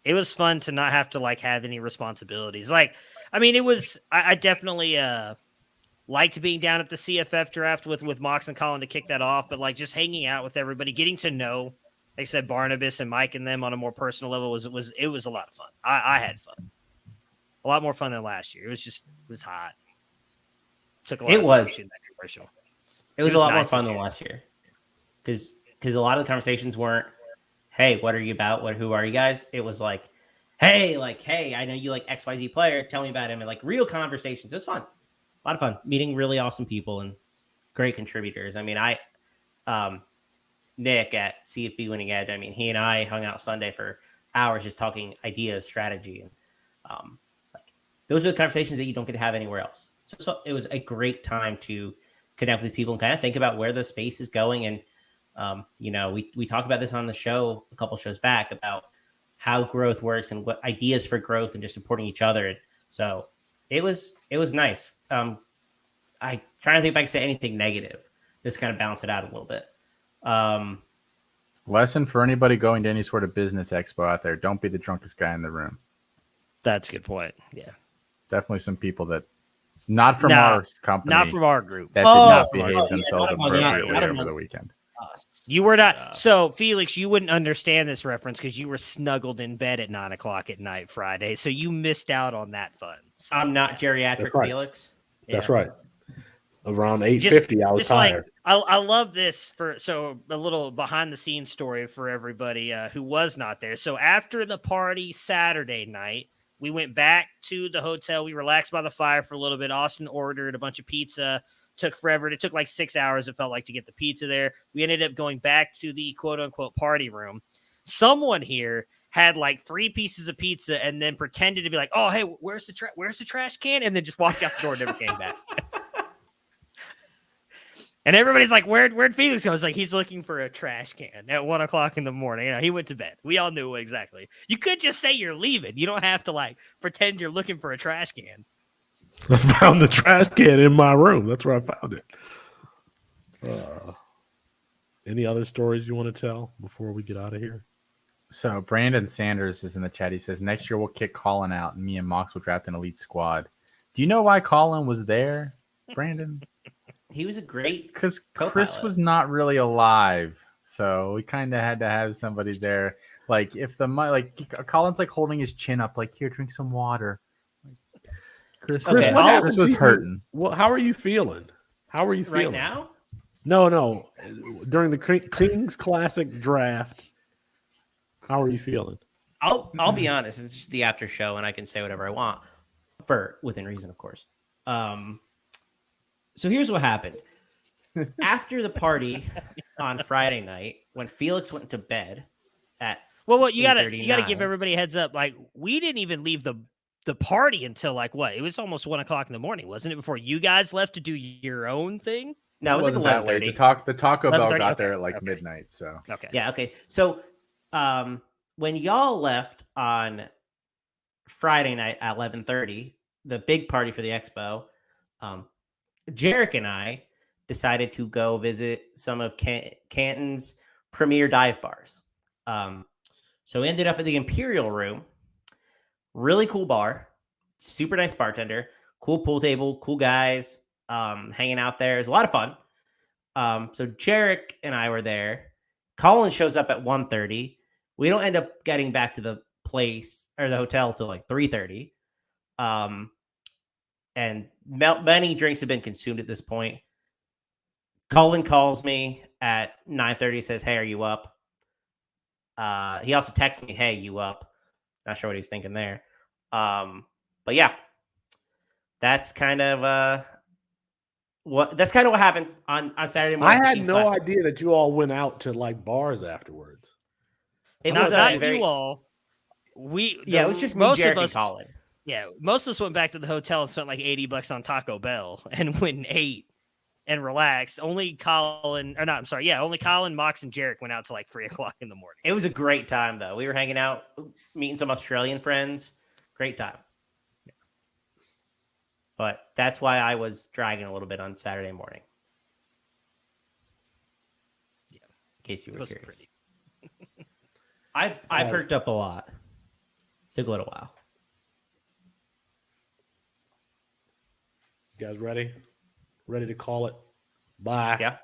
It was fun to not have to like have any responsibilities. Like, I mean, I definitely liked being down at the CFF draft with Mox and Colin to kick that off, but like just hanging out with everybody, getting to know, like I said, Barnabas and Mike and them on a more personal level was a lot of fun. I had fun. A lot more fun than last year. It was hot. Took a lot of time shooting that commercial. It was a lot more fun than last year. Because a lot of the conversations weren't, hey, what are you about? Who are you guys? It was like, hey, I know you like XYZ player. Tell me about him. And like real conversations. It was fun. A lot of fun. Meeting really awesome people and great contributors. I mean, Nick at CFB Winning Edge, I mean, he and I hung out Sunday for hours just talking ideas, strategy. And those are the conversations that you don't get to have anywhere else. So it was a great time to connect with people and kind of think about where the space is going. And, we talked about this on the show a couple shows back about how growth works and what ideas for growth and just supporting each other. And so it was nice. I trying to think if I can say anything negative, just kind of balance it out a little bit. Lesson for anybody going to any sort of business expo out there: don't be the drunkest guy in the room. That's a good point. Yeah, definitely some people that not from our company, not from our group, that did not behave themselves appropriately over the weekend. You were not. So, Felix, you wouldn't understand this reference because you were snuggled in bed at 9:00 at night Friday, so you missed out on that fun. So, I'm not geriatric, right. Felix. That's right. Around 8:50, I was tired. Like, I love this so a little behind the scenes story for everybody who was not there. So after the party Saturday night, we went back to the hotel. We relaxed by the fire for a little bit. Austin ordered a bunch of pizza. Took forever. It took like 6 hours, it felt like, to get the pizza there. We ended up going back to the quote-unquote party room. Someone here had like 3 pieces of pizza, and then pretended to be like, "Oh, hey, where's the trash can?" and then just walked out the door and never came back. And everybody's like, "Where'd Felix go?" I was like, "He's looking for a trash can at 1:00 in the morning." You know, he went to bed. We all knew exactly. You could just say you're leaving. You don't have to like pretend you're looking for a trash can. I found the trash can in my room. That's where I found it. Any other stories you want to tell before we get out of here? So Brandon Sanders is in the chat. He says, next year we'll kick Colin out and me and Mox will draft an elite squad. Do you know why Colin was there, Brandon? He was a great Because Chris co-pilot. was not really alive. So we kind of had to have somebody there. Like if Colin's like holding his chin up, like, here, drink some water. Chris was hurting. Well, how are you feeling? Right now? No. During the Kings Classic draft, how are you feeling? I'll be honest. It's just the after show, and I can say whatever I want, within reason, of course. So here's what happened. After the party on Friday night, when Felix went to bed at you gotta give everybody a heads up. Like, we didn't even leave the party until like what? It was almost 1:00 in the morning, wasn't it? Before you guys left to do your own thing. No, it was like 11:30. The Taco Bell got there at like midnight. So okay. So, when y'all left on Friday night at 11:30, the big party for the expo, Jarek and I decided to go visit some of Canton's premier dive bars. So we ended up at the Imperial Room. Really cool bar, super nice bartender, cool pool table, cool guys hanging out there. It was a lot of fun. So Jarek and I were there. Colin shows up at 1:30. We don't end up getting back to the place or the hotel till like 3:30. And many drinks have been consumed at this point. Colin calls me at 9:30, says, "Hey, are you up?" He also texts me, "Hey, you up?" Not sure what he's thinking there. But yeah, that's kind of what happened on Saturday morning. I had no idea that you all went out to like bars afterwards. It was not you all. It was just most of us. Colin. Yeah, most of us went back to the hotel and spent like $80 on Taco Bell and went and ate and relaxed. Only Colin, Mox, and Jarek went out to like 3:00 in the morning. It was a great time though. We were hanging out, meeting some Australian friends. Great time. Yeah. But that's why I was dragging a little bit on Saturday morning. Yeah, in case you were curious. I perked up a lot. Took a little while. You guys ready? Ready to call it? Bye. Yeah.